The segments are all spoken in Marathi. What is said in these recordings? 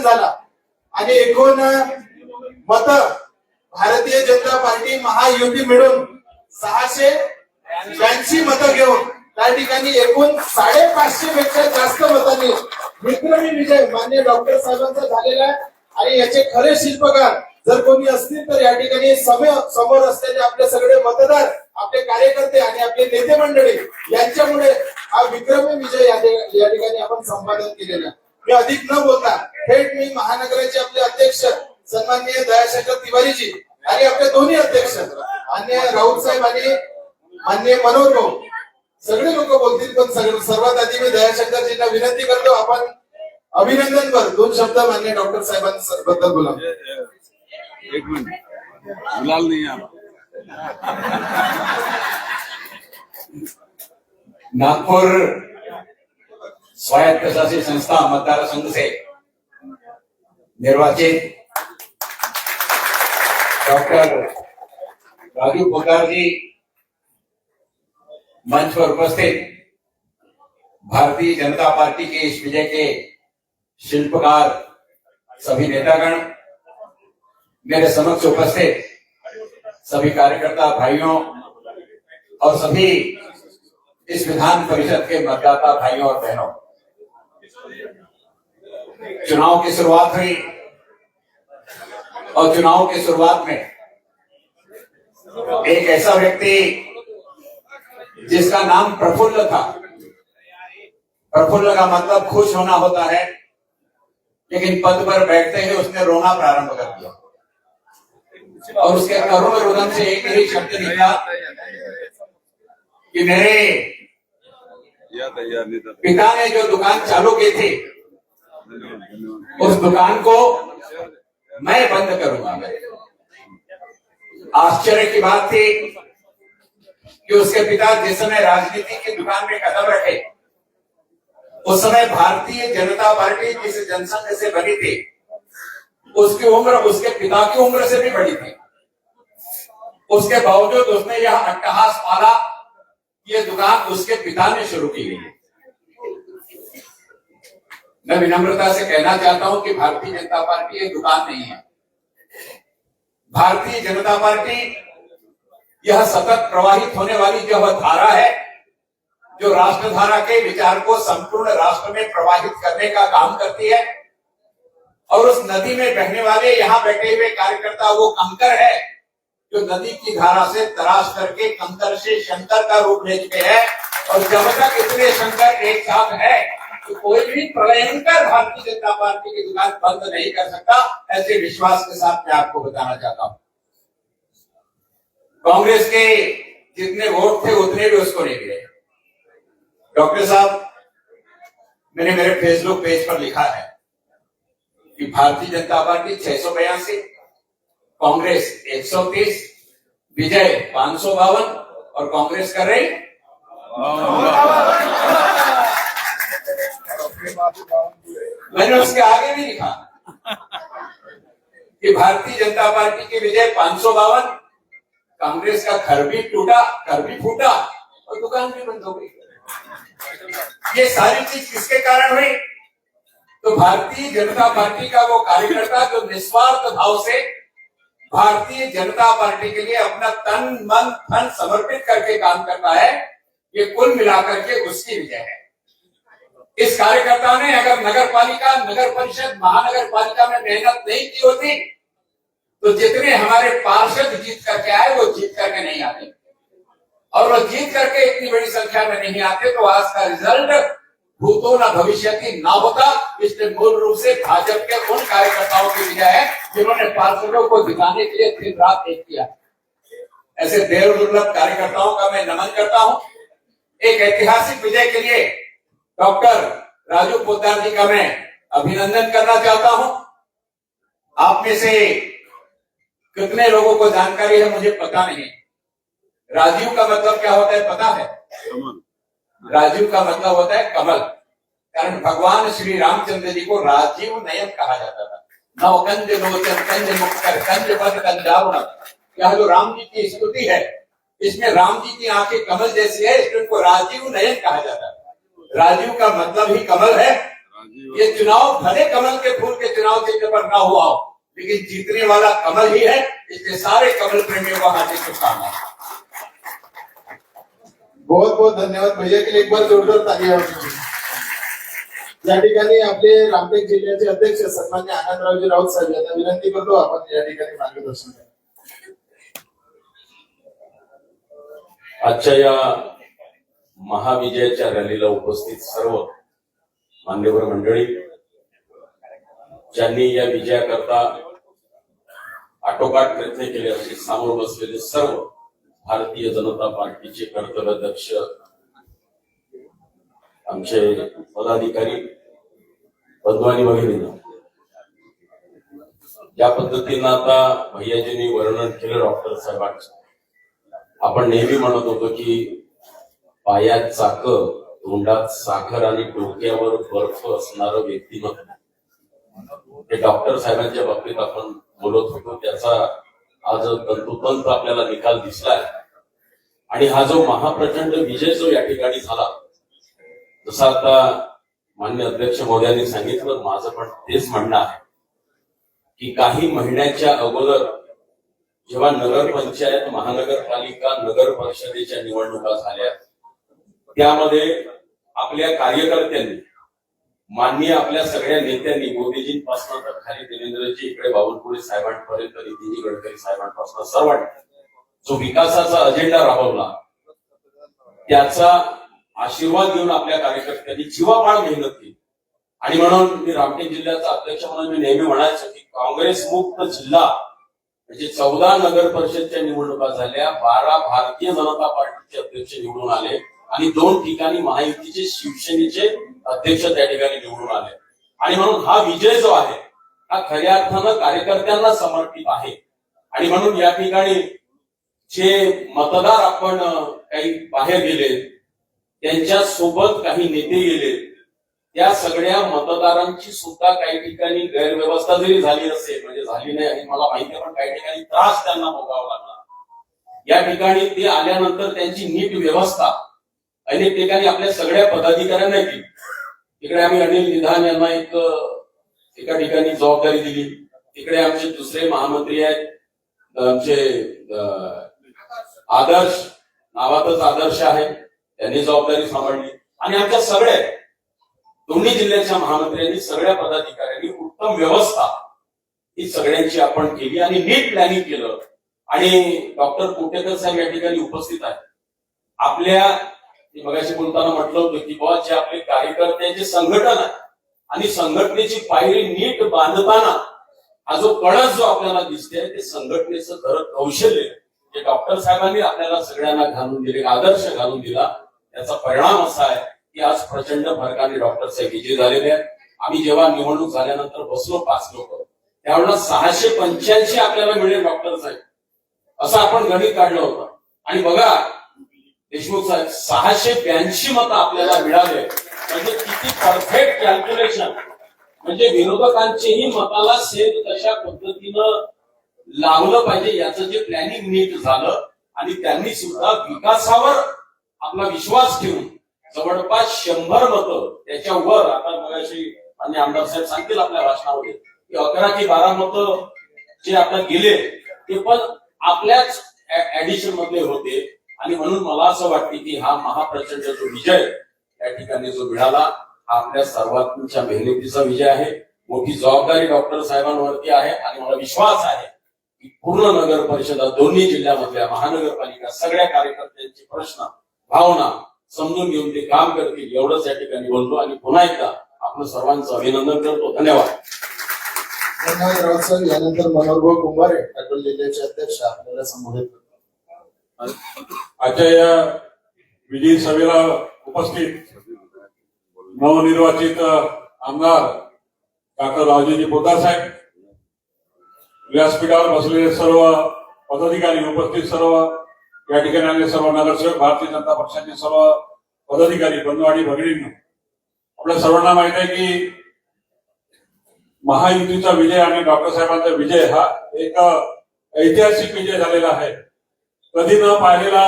झाला आणि एकूण मत भारतीय जनता पार्टी महायुती मिळून 682 मतं घेऊन त्या ठिकाणी एकूण 550 पेक्षा जास्त मतांनी विक्रमी विजय माननीय डॉक्टर साहेबांचा झालेला आहे. आणि याचे खरे शिल्पकार जर कोणी असतील तर या ठिकाणी समोर असलेले आपले सगळे मतदार, आपले कार्यकर्ते आणि आपले नेते मंडळी यांच्यामुळे हा विक्रमी विजय या ठिकाणी आपण संपादन केलेला. मी अधिक न बोलता थेट मी महानगराचे आपले अध्यक्ष सन्माननीय दयाशंकर तिवारीजी आणि आपले दोन्ही अध्यक्ष माननीय राऊत साहेब आणि माननीय मनोहर भाऊ सगळे लोक बोलतील, पण सर्वात आधी मी दयाशंकरजींना विनंती करतो आपण अभिनंदन कर 2 शब्द माननीय डॉक्टर साहेबांबद्दल बोला. एक मिनिट गुलाल नहीं आप नागपुर स्वायत्त शासी संस्था मतदार संघ से निर्वाचित डॉक्टर राजू पोद्दार जी, मंच पर उपस्थित भारतीय जनता पार्टी के इस विजय के शिल्पकार सभी नेतागण, मेरे समक्ष उपस्थित सभी कार्यकर्ता भाइयों और सभी इस विधान परिषद के मतदाता भाइयों और बहनों, चुनाव की शुरुआत हुई और चुनाव की शुरुआत में एक ऐसा व्यक्ति जिसका नाम प्रफुल्ल था, प्रफुल्ल का मतलब खुश होना होता है, लेकिन पद पर बैठते ही उसने रोना प्रारंभ कर दिया और उसके करुण रुदन से एक ही शब्द निकला कि मेरे पिता ने जो दुकान चालू की थी उस दुकान को मैं बंद करूंगा। आश्चर्य की बात थी कि उसके पिता जिस समय राजनीति की दुकान में कदम रखे उस समय भारतीय जनता पार्टी जिस जनसंघ से बनी थी उसकी उम्र उसके पिता की उम्र से भी बड़ी थी। उसके बावजूद उसने यह अट्टहास पाला, ये दुकान उसके पिता ने शुरू की गई। मैं विनम्रता से कहना चाहता हूं कि भारतीय जनता पार्टी एक दुकान नहीं है। भारतीय जनता पार्टी यह सतत प्रवाहित होने वाली जो धारा है, जो राष्ट्र धारा के विचार को संपूर्ण राष्ट्र में प्रवाहित करने का काम करती है, और उस नदी में बहने वाले यहाँ बैठे हुए कार्यकर्ता वो कंकर है जो नदी की धारा से तराश करके कंकर से शंकर का रूप ले चुके हैं। और जब तक इतने शंकर एक साथ है तो कोई भी प्रलयंकर भारतीय जनता पार्टी की दुकान बंद नहीं कर सकता, ऐसे विश्वास के साथ मैं आपको बताना चाहता हूं। कांग्रेस के जितने वोट थे उतने भी उसको नहीं मिले। डॉक्टर साहब, मैंने मेरे फेसबुक पेज पर लिखा है कि भारतीय जनता पार्टी 682, कांग्रेस 130, विजय 552 और कांग्रेस कर रही मैंने उसके आगे भी लिखा कि भारतीय जनता पार्टी की विजय 552, कांग्रेस का घर भी टूटा, घर भी फूटा और दुकान भी बंद हो गई। ये सारी चीज किसके कारण हुई? तो भारतीय जनता पार्टी का वो कार्यकर्ता जो निस्वार्थ भाव से भारतीय जनता पार्टी के लिए अपना तन मन धन समर्पित करके काम करता है, ये कुल मिलाकर के उसकी विजय है। इस कार्यकर्ता ने अगर नगर पालिका, नगर परिषद, महानगर पालिका में मेहनत नहीं की होती तो जितने हमारे पार्षद जीत करके आए वो जीत करके नहीं आते, और वो जीत करके इतनी बड़ी संख्या में नहीं आते तो आज का रिजल्ट भूतो न भविष्यति ना होता। इसलिए मूल रूप से भाजपा के उन कार्यकर्ताओं की विजय है जिन्होंने पार्षदों को जिताने के लिए दिन रात एक किया। ऐसे देव दुर्लभ कार्यकर्ताओं का मैं नमन करता हूं। एक ऐतिहासिक विजय के लिए डॉक्टर राजू पोद्दार जी का मैं अभिनंदन करना चाहता हूं। आप में से कितने लोगों को जानकारी है मुझे पता नहीं। राजीव का मतलब क्या होता है पता है? राजीव का मतलब होता है कमल, कारण भगवान श्री रामचंद्र जी को राजीव नयन कहा जाता था। नवकंज लोचन कंज मुक्कर कंज पद कंजावण, यह जो राम जी की स्तुति है इसमें राम जी की आंखें कमल जैसी है, इसलिए उनको राजीव नयन कहा जाता है। राजीव का मतलब ही कमल है ये चुनाव भले कमल के फूल के चुनाव चिन्ह पर ना हुआ हो, लेकिन जीतने वाला कमल ही है। इसलिए सारे कमल प्रेमियों को हार्दिक शुभकामनाएं। बहुत बहुत धन्यवाद भैया के लिए एक बार जोरदार तालियां होती या ठिकाणी आपले रामटेक जिल्ह्याचे अध्यक्ष सन्मान्य आनंदरावजी राऊत साहेब यांना विनंती करतो आपण या ठिकाणी मार्गदर्शन करा. आजच्या या महाविजयाच्या रॅलीला उपस्थित सर्व मान्यवर मंडळी, ज्यांनी या विजयाकरता आटोकाट प्रयत्न केले असे समोर बसलेले सर्व भारतीय जनता पार्टीचे कर्तव्यदक्ष आमचे पदाधिकारी बंधू आणि भगिनींनो, ज्या पद्धतीनं आता भैयाजींनी वर्णन केलं डॉक्टर साहेबांचं, आपण नेहमी म्हणत होतो की पायात चाकं, तोंडात साखर आणि डोक्यावर बर्फ असणारं व्यक्तिमत्व हे डॉक्टर साहेबांच्या बाबतीत आपण बोलत होतो. त्याचा आज तंतोतंत आपल्याला निकाल दिसलाय. आणि हा जो महाप्रचंड विजय जो या ठिकाणी झाला, जसं आता मान्य अध्यक्ष महोदयांनी सांगितलं, माझं पण तेच म्हणणं आहे की काही महिन्याच्या अगोदर जेव्हा नगरपंचायत, महानगरपालिका, नगर परिषदेच्या निवडणुका झाल्या, त्यामध्ये आपल्या कार्यकर्त्यांनी, माननीय आपल्या सगळ्या नेत्यांनी, मोदीजींपासून तर खाली देवेंद्रजी, इकडे बावनकुळे साहेबांपर्यंत, नितीनजी गडकरी साहेबांपासून सर्वांनी जो विकासाचा अजेंडा राबवला, त्याचा आशीर्वाद घेऊन आपल्या कार्यकर्त्यांनी जीवापाड मेहनत केली. आणि म्हणून मी रामटेक जिल्ह्याचा अध्यक्ष म्हणून मी नेहमी म्हणायचो की काँग्रेस मुक्त जिल्हा म्हणजे 14 नगर परिषदच्या निवडणुका झाल्या, 12 भारतीय जनता पार्टीचे अध्यक्ष निवडून आले आणि 2 ठिकाणी महायुतीचे, शिवसेनेचे अध्यक्ष त्या ठिकाणी निवडून आले. आणि म्हणून हा विजय जो आहे हा खऱ्या अर्थानं कार्यकर्त्यांना समर्पित आहे. आणि म्हणून या ठिकाणी जे मतदार आपण काही बाहेर गेले, त्यांच्या सोबत काही नेते गेले, त्या सगळ्या मतदारांची सुद्धा काही ठिकाणी गैरव्यवस्था जरी झाली असेल, म्हणजे झाली नाही आणि मला माहिती आहे, पण काही ठिकाणी त्रास त्यांना भोगावा लागला. या ठिकाणी ते आल्यानंतर त्यांची नीट व्यवस्था अनेक ठिकाणी आपल्या सगळ्या पदाधिकाऱ्यांना केली. इकडे आम्ही अनिल निधान यांना एका ठिकाणी जबाबदारी दिली. तिकडे आमचे दुसरे महामंत्री आहेत, आमचे आदर्श, नावातच आदर्श आहे, त्यांनी जबाबदारी सांभाळली. आणि आमच्या सगळ्या दोन्ही जिल्ह्याच्या महामंत्र्यांनी, सगळ्या पदाधिकाऱ्यांनी उत्तम व्यवस्था ही सगळ्यांची आपण केली आणि नीट प्लॅनिंग केलं. आणि डॉक्टर कोटेकर साहेब या ठिकाणी उपस्थित आहेत. आपल्या मगाशी बोलताना म्हटलं होतं की बाबा जे आपले कार्यकर्त्यांचे संघटन आहे आणि संघटनेची पायरी नीट बांधताना हा जो कळस जो आपल्याला दिसतोय, ते संघटनेचं खरं कौशल्य जे डॉक्टर साहेबांनी आपल्याला सगळ्यांना घालून दिले, आदर्श घालून दिला, त्याचा परिणाम असा आहे की आज प्रचंड फरकाने डॉक्टर साहेब विजयी झालेले आहेत. आम्ही जेव्हा निवडणूक झाल्यानंतर बसलो 5 लोक, त्यावेळेला 685 आपल्याला मिळेल डॉक्टर साहेब, असं आपण गणित काढलं होतं. आणि बघा देशमुख साहेब, 682 मतं आपल्याला मिळाले, म्हणजे किती परफेक्ट कॅल्क्युलेशन. म्हणजे विरोधकांचेही मताला सेम तशा पद्धतीनं लावलं पाहिजे, याचं जे प्लॅनिंग नीट झालं. आणि त्यांनी सुद्धा विकासावर आपला विश्वास ठेवून जवळपास 100 मतं त्याच्यावर, आता मगाशी आणि आमदार साहेब सांगतील आपल्या भाषणामध्ये की 11 की 12 मतं जे आता गेले ते पण आपल्याच ऍडिशन मध्ये होते. आणि म्हणून मला असं वाटते की हा महाप्रचंड जो विजय या ठिकाणी जो मिळाला, हा आपल्या सर्वांच्या मेहनतीचा विजय आहे. मोठी जबाबदारी डॉक्टर साहेबांवरती आहे आणि मला विश्वास आहे की पूर्ण नगर परिषदा, दोन्ही जिल्ह्यामधल्या महानगरपालिका, सगळ्या कार्यकर्त्यांचे प्रश्न, भावना समजून घेऊन ते काम करतील, एवढंच या ठिकाणी बोलतो. आणि पुन्हा एकदा आपलं सर्वांचं अभिनंदन करतो. धन्यवाद. धन्यवाद राऊत साहेब. यानंतर मनोहरभाऊ कुंभारे, अकोला जिल्ह्याचे अध्यक्ष, आपल्याला संबोधित करतो. आजच्या या विजयी सभेला उपस्थित नवनिर्वाचित आमदार डॉक्टर रावजी पोतदार साहेब, व्यासपीठावर बसलेले सर्व पदाधिकारी, उपस्थित सर्व या ठिकाणी आलेले सर्व नगरसेवक, भारतीय जनता पक्षाचे सर्व पदाधिकारी, बंधू आणि भगिनींनो, आपल्या सर्वांना माहित आहे की महायुतीचा विजय आणि डॉक्टर साहेबांचा विजय हा एक ऐतिहासिक विजय झालेला आहे. कधी न पाहिलेला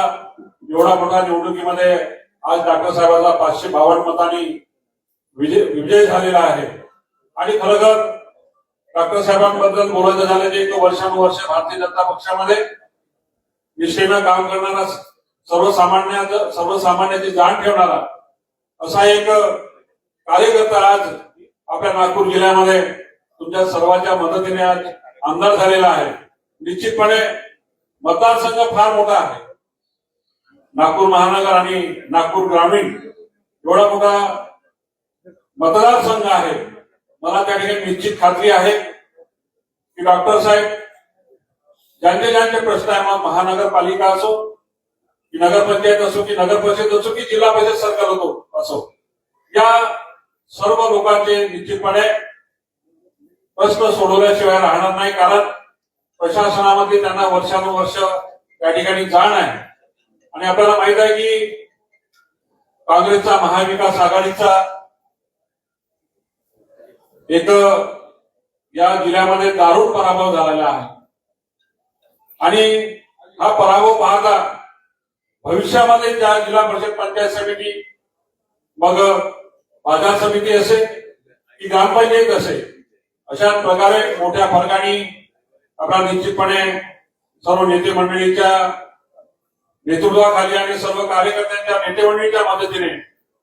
एवढा मोठा निवडणुकीमध्ये आज डॉक्टर साहेबांचा 552 मतांनी विजय झालेला आहे. आणि खरं तर डॉक्टर साहेबांबद्दल बोलायचं झालं की तो वर्षानुवर्ष भारतीय जनता पक्षामध्ये निष्ठेनं काम करणारा, सर्वसामान्याची जाण ठेवणारा असा एक कार्यकर्ता आज आपल्या नागपूर जिल्ह्यामध्ये तुमच्या सर्वांच्या मदतीने आज आमदार झालेला आहे. निश्चितपणे मतदारसंघ फार मोठा आहे. नागपूर महानगर आणि नागपूर ग्रामीण एवढा मोठा मतदारसंघ आहे. मला त्या ठिकाणी निश्चित खात्री आहे की डॉक्टर साहेब ज्यांचे प्रश्न आहे, मग महानगरपालिका असो की नगरपंचायत असो की नगर परिषद असो की जिल्हा परिषद सरकार असो, या सर्व लोकांचे निश्चितपणे प्रश्न सोडवल्याशिवाय राहणार नाही. कारण प्रशासनामध्ये त्यांना वर्षानुवर्ष त्या ठिकाणी जाण आहे. आणि आपल्याला माहित आहे की काँग्रेसचा महाविकास आघाडीचा एक या जिल्ह्यामध्ये दारुण पराभव झालेला आहे. आणि हा पराभव पाहता भविष्यामध्ये ज्या जिल्हा परिषद पंचायत समिती, मग बाजार समिती असेल की ग्रामपंचायत असेल, अशा प्रकारे मोठ्या फरकाने आपला निश्चितपणे सर्व नेते मंडळीच्या नेतृत्वाखाली आणि सर्व कार्यकर्त्यांच्या नेते मंडळीच्या मदतीने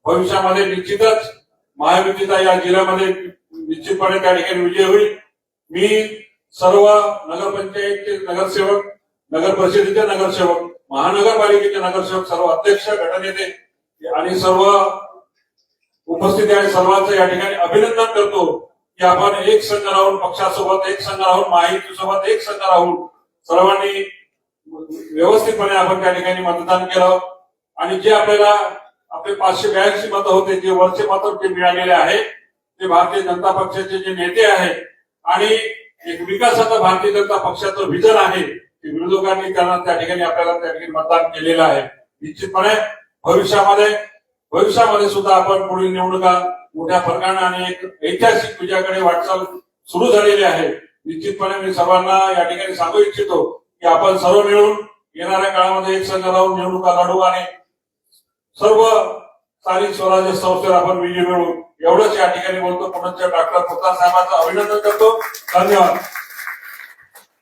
भविष्यामध्ये निश्चितच महायुतीचा या जिल्ह्यामध्ये निश्चितपणे त्या ठिकाणी विजय होईल. मी सर्व नगरपंचायतचे नगरसेवक, नगर परिषदेचे नगरसेवक, महानगरपालिकेचे नगरसेवक, सर्व अध्यक्ष, गटनेते आणि सर्व उपस्थित आहे सर्वांचं या ठिकाणी अभिनंदन करतो की आपण एक संघ राहून, पक्षासोबत एक संघ राहून, महायुतीसोबत एक संघ राहून सर्वांनी व्यवस्थितपणे आपण त्या ठिकाणी मतदान केलं. आणि जे आपल्याला आपले 582 मतं होते, जे वरचे मतं जे मिळालेले आहे, ते भारतीय जनता पक्षाचे जे नेते आहेत आणि एक विकासाचं भारतीय जनता पक्षाचं विजन आहे, ते विरोधकांनी त्यांना त्या ठिकाणी आपल्याला त्या ठिकाणी मतदान केलेलं आहे. निश्चितपणे भविष्यामध्ये सुद्धा आपण पुढील निवडणुका मोठ्या फरकाने आणि एक ऐतिहासिक विजयाकडे वाटचाल सुरू झालेली आहे. निश्चितपणे मी सर्वांना या ठिकाणी सांगू इच्छितो की आपण सर्व मिळून येणाऱ्या काळामध्ये एक संघ राहून निवडणुका लढू आणि सर्व स्थानिक स्वराज्य संस्थेवर आपण विजय मिळवू. एवढंच या ठिकाणी बोलतो. पुनश्च डॉक्टर पोतदार साहेबांचं अभिनंदन करतो. धन्यवाद.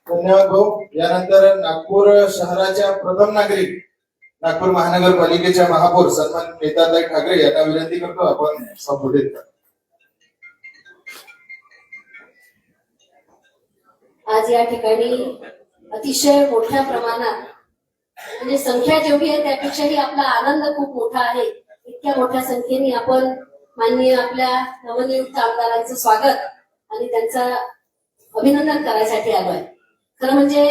धन्यवाद भाऊ. यानंतर नागपूर शहराच्या प्रथम नागरिक, नागपूर महानगरपालिकेच्या महापौर सन्मानित नेताताई ठाकरे यांना विनंती करतो आपण संबोधित करा. आज या ठिकाणी अतिशय मोठ्या प्रमाणात, म्हणजे संख्या जेवढी आहे त्यापेक्षाही आपला आनंद खूप मोठा आहे. इतक्या मोठ्या संख्येने आपण माननीय आपल्या नवनियुक्त आमदारांचं स्वागत आणि त्यांचं अभिनंदन करायसाठी आलोय. खरं म्हणजे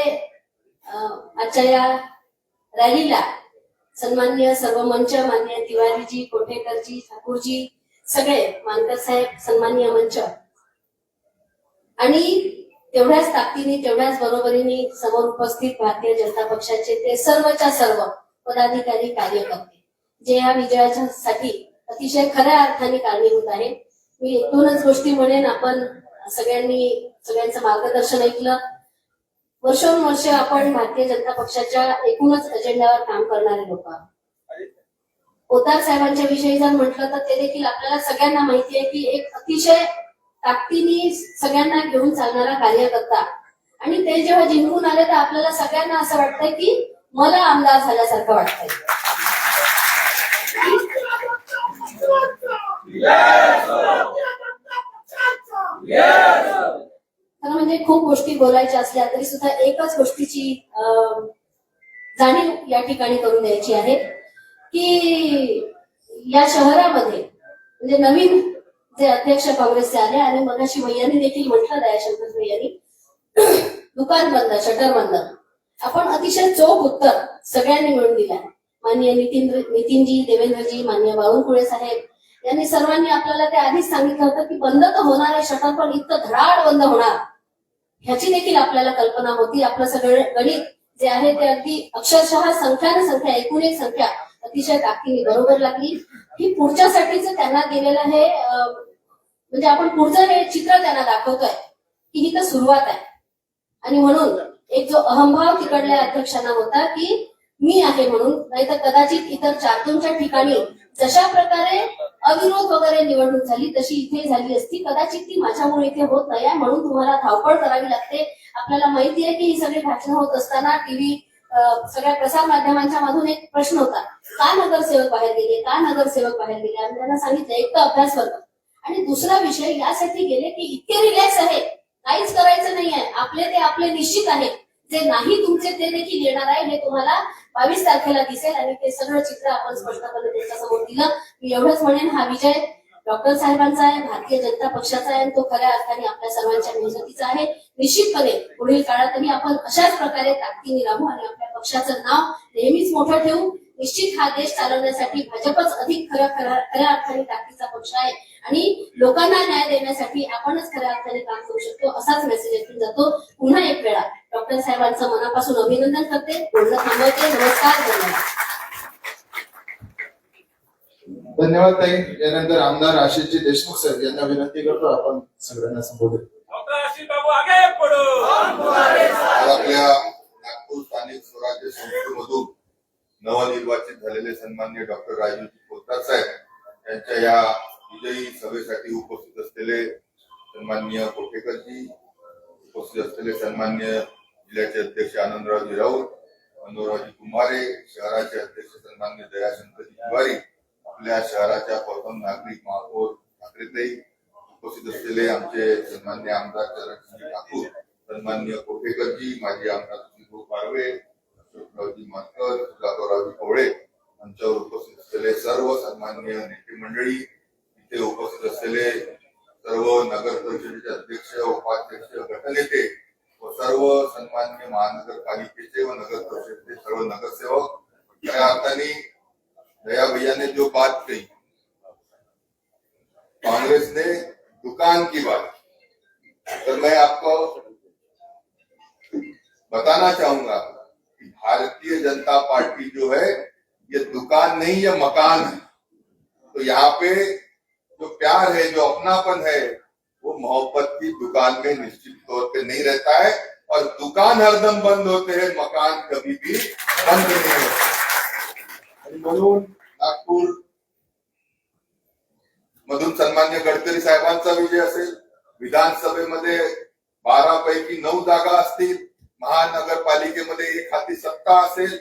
आजच्या या रॅलीला सन्माननीय सर्व मंच, माननीय तिवारीजी, कोठेकरजी, ठाकूरजी, सगळे मानकर साहेब, सन्माननीय मंच आणि तेवढ्याच ताकदीने तेवढ्याच बरोबरीने समोर उपस्थित भारतीय जनता पक्षाचे ते सर्वच्या सर्व पदाधिकारी, कार्यकर्ते जे या विजयासाठी अतिशय खऱ्या अर्थाने कारणीभूत आहे. मी एक दोनच गोष्टी म्हणेन. आपण सगळ्यांचं मार्गदर्शन ऐकलं. वर्षोनुवर्ष आपण भारतीय जनता पक्षाच्या एकूणच अजेंड्यावर काम करणारे लोक आहोत. पोतदार साहेबांच्या विषयी जर म्हटलं तर ते देखील आपल्याला सगळ्यांना माहिती आहे की एक अतिशय ताकदीने सगळ्यांना घेऊन चालणारा कार्यकर्ता. आणि ते जेव्हा जिंकून आले तर आपल्याला सगळ्यांना असं वाटतंय की मला आमदार झाल्यासारखं वाटतंय. खरं म्हणजे खूप गोष्टी बोलायच्या असल्या तरी सुद्धा एकच गोष्टीची जाणीव या ठिकाणी करून द्यायची आहे की या शहरामध्ये म्हणजे नवीन जे अध्यक्ष काँग्रेसचे आले आणि मगाशी भैयांनी देखील म्हटलं, दयाशंकर भैयांनी, दुकान बंद, शटर बंद, आपण अतिशय चोख उत्तर सगळ्यांनी मिळून दिला. माननीय नितीनजी, देवेंद्रजी, माननीय बावनकुळे साहेब यांनी सर्वांनी आपल्याला ते आधीच सांगितलं होतं की बंद तर होणार आहे शटर, पण इतकं धडाड बंद होणार ह्याची देखील आपल्याला कल्पना होती. आपलं सगळं गणित जे आहे ते अगदी अक्षरशः संख्या एकूण एक संख्या अतिशय ताकदीने बरोबर लागली. ही पुढच्यासाठीच त्यांना दिलेलं हे म्हणजे आपण पुढचं हे चित्र त्यांना दाखवतोय की ही तर सुरुवात आहे. आणि म्हणून एक जो अहंभाव तिकडल्या अध्यक्षांना होता की मी आहे म्हणून, नाहीतर कदाचित इतर 4-2च्या ठिकाणी जशा प्रकारे अविरोध वगैरे निवडणूक झाली तशी इथे झाली असती. कदाचित ती माझ्यामुळे इथे होत नाही म्हणून तुम्हाला धावपळ करावी लागते. आपल्याला माहिती आहे की ही सगळी भाषणं होत असताना टीव्ही सगळ्या प्रसार माध्यमांच्या मधून एक प्रश्न होता, का नगरसेवक बाहेर गेले, का नगरसेवक बाहेर गेले. आम्ही त्यांना सांगितलं एक तर अभ्यास वर्ग आणि दुसरा विषय यासाठी गेले की इतके रिलॅक्स आहे, काहीच करायचं नाहीये, आपले निश्चित आहे, जे नाही तुमचे ते देखील येणार आहे. हे तुम्हाला 22 तारखेला दिसेल आणि ते सगळं चित्र आपण स्पष्टपणे त्यांच्यासमोर दिलं. मी एवढंच म्हणेन, हा विजय डॉक्टर साहेबांचा आहे, भारतीय जनता पक्षाचा आहे आणि तो खऱ्या अर्थाने आपल्या सर्वांच्या मेहनतीचा आहे. निश्चितपणे पुढील काळातही आपण अशाच प्रकारे ताकदीने राहू आणि आपल्या पक्षाचं नाव नेहमीच मोठं ठेवू. निश्चित हा देश चालवण्यासाठी भाजपच अधिक खऱ्या अर्थाने ताकदीचा पक्ष आहे आणि लोकांना न्याय देण्यासाठी आपणच खऱ्या अर्थाने काम करू शकतो, असाच मेसेज येथून जातो. पुन्हा एक वेळा डॉक्टर साहेबांचं मनापासून अभिनंदन करते. बोलणं थांबवते. नमस्कार, धन्यवाद. धन्यवाद ताई. यानंतर आमदार आशिषजी देशमुख साहेब यांना विनंती करतो आपण सगळ्यांना संबोधित. आपल्या नागपूर स्थानिक स्वराज्य संस्थेमधून नवनिर्वाचित झालेले सन्माननीय डॉक्टर राजूजी पोतदार साहेब यांच्या या विजयी सभेसाठी उपस्थित असलेले सन्माननीय कोटेकरजी, उपस्थित असलेले सन्माननीय जिल्ह्याचे अध्यक्ष आनंदरावजी राऊत, मनोहररावजी कुंभारे, शहराचे अध्यक्ष सन्माननीय दयाशंकरजी तिवारी, आपल्या शहराच्या प्रथम नागरिक महापौर ठाकरेताई, उपस्थित असलेले आमचे सन्मान्य आमदार चरणसिंह ठाकूर, सन्मान्य कोटेकरजी, माजी आमदार सुधीर पारवे, अशोकरावजी मातकर, सुधाकररावजी कवळे, मंचावर उपस्थित असलेले सर्व सन्मान्य नेते मंडळी, इथे उपस्थित असलेले सर्व नगर परिषदेचे अध्यक्ष, उपाध्यक्ष, गटनेते व सर्व सन्मान्य महानगरपालिकेचे व नगर परिषदेचे सर्व नगरसेवक. खऱ्या अर्थाने दया भैया ने जो बात कही, कांग्रेस ने दुकान की बात, तो मैं आपको बताना चाहूंगा कि भारतीय जनता पार्टी जो है ये दुकान नहीं, ये मकान है. तो यहाँ पे जो प्यार है, जो अपनापन है, वो मोहब्बत की दुकान में निश्चित तौर पे नहीं रहता है और दुकान हरदम बंद होते हैं, मकान कभी भी बंद नहीं होते. म्हणून नागपूर मधून सन्मान्य गडकरी साहेबांचा विजय असेल. विधानसभेमध्ये 12 पैकी 9 जागा असतील. महानगरपालिकेमध्ये 1 हाती सत्ता असेल.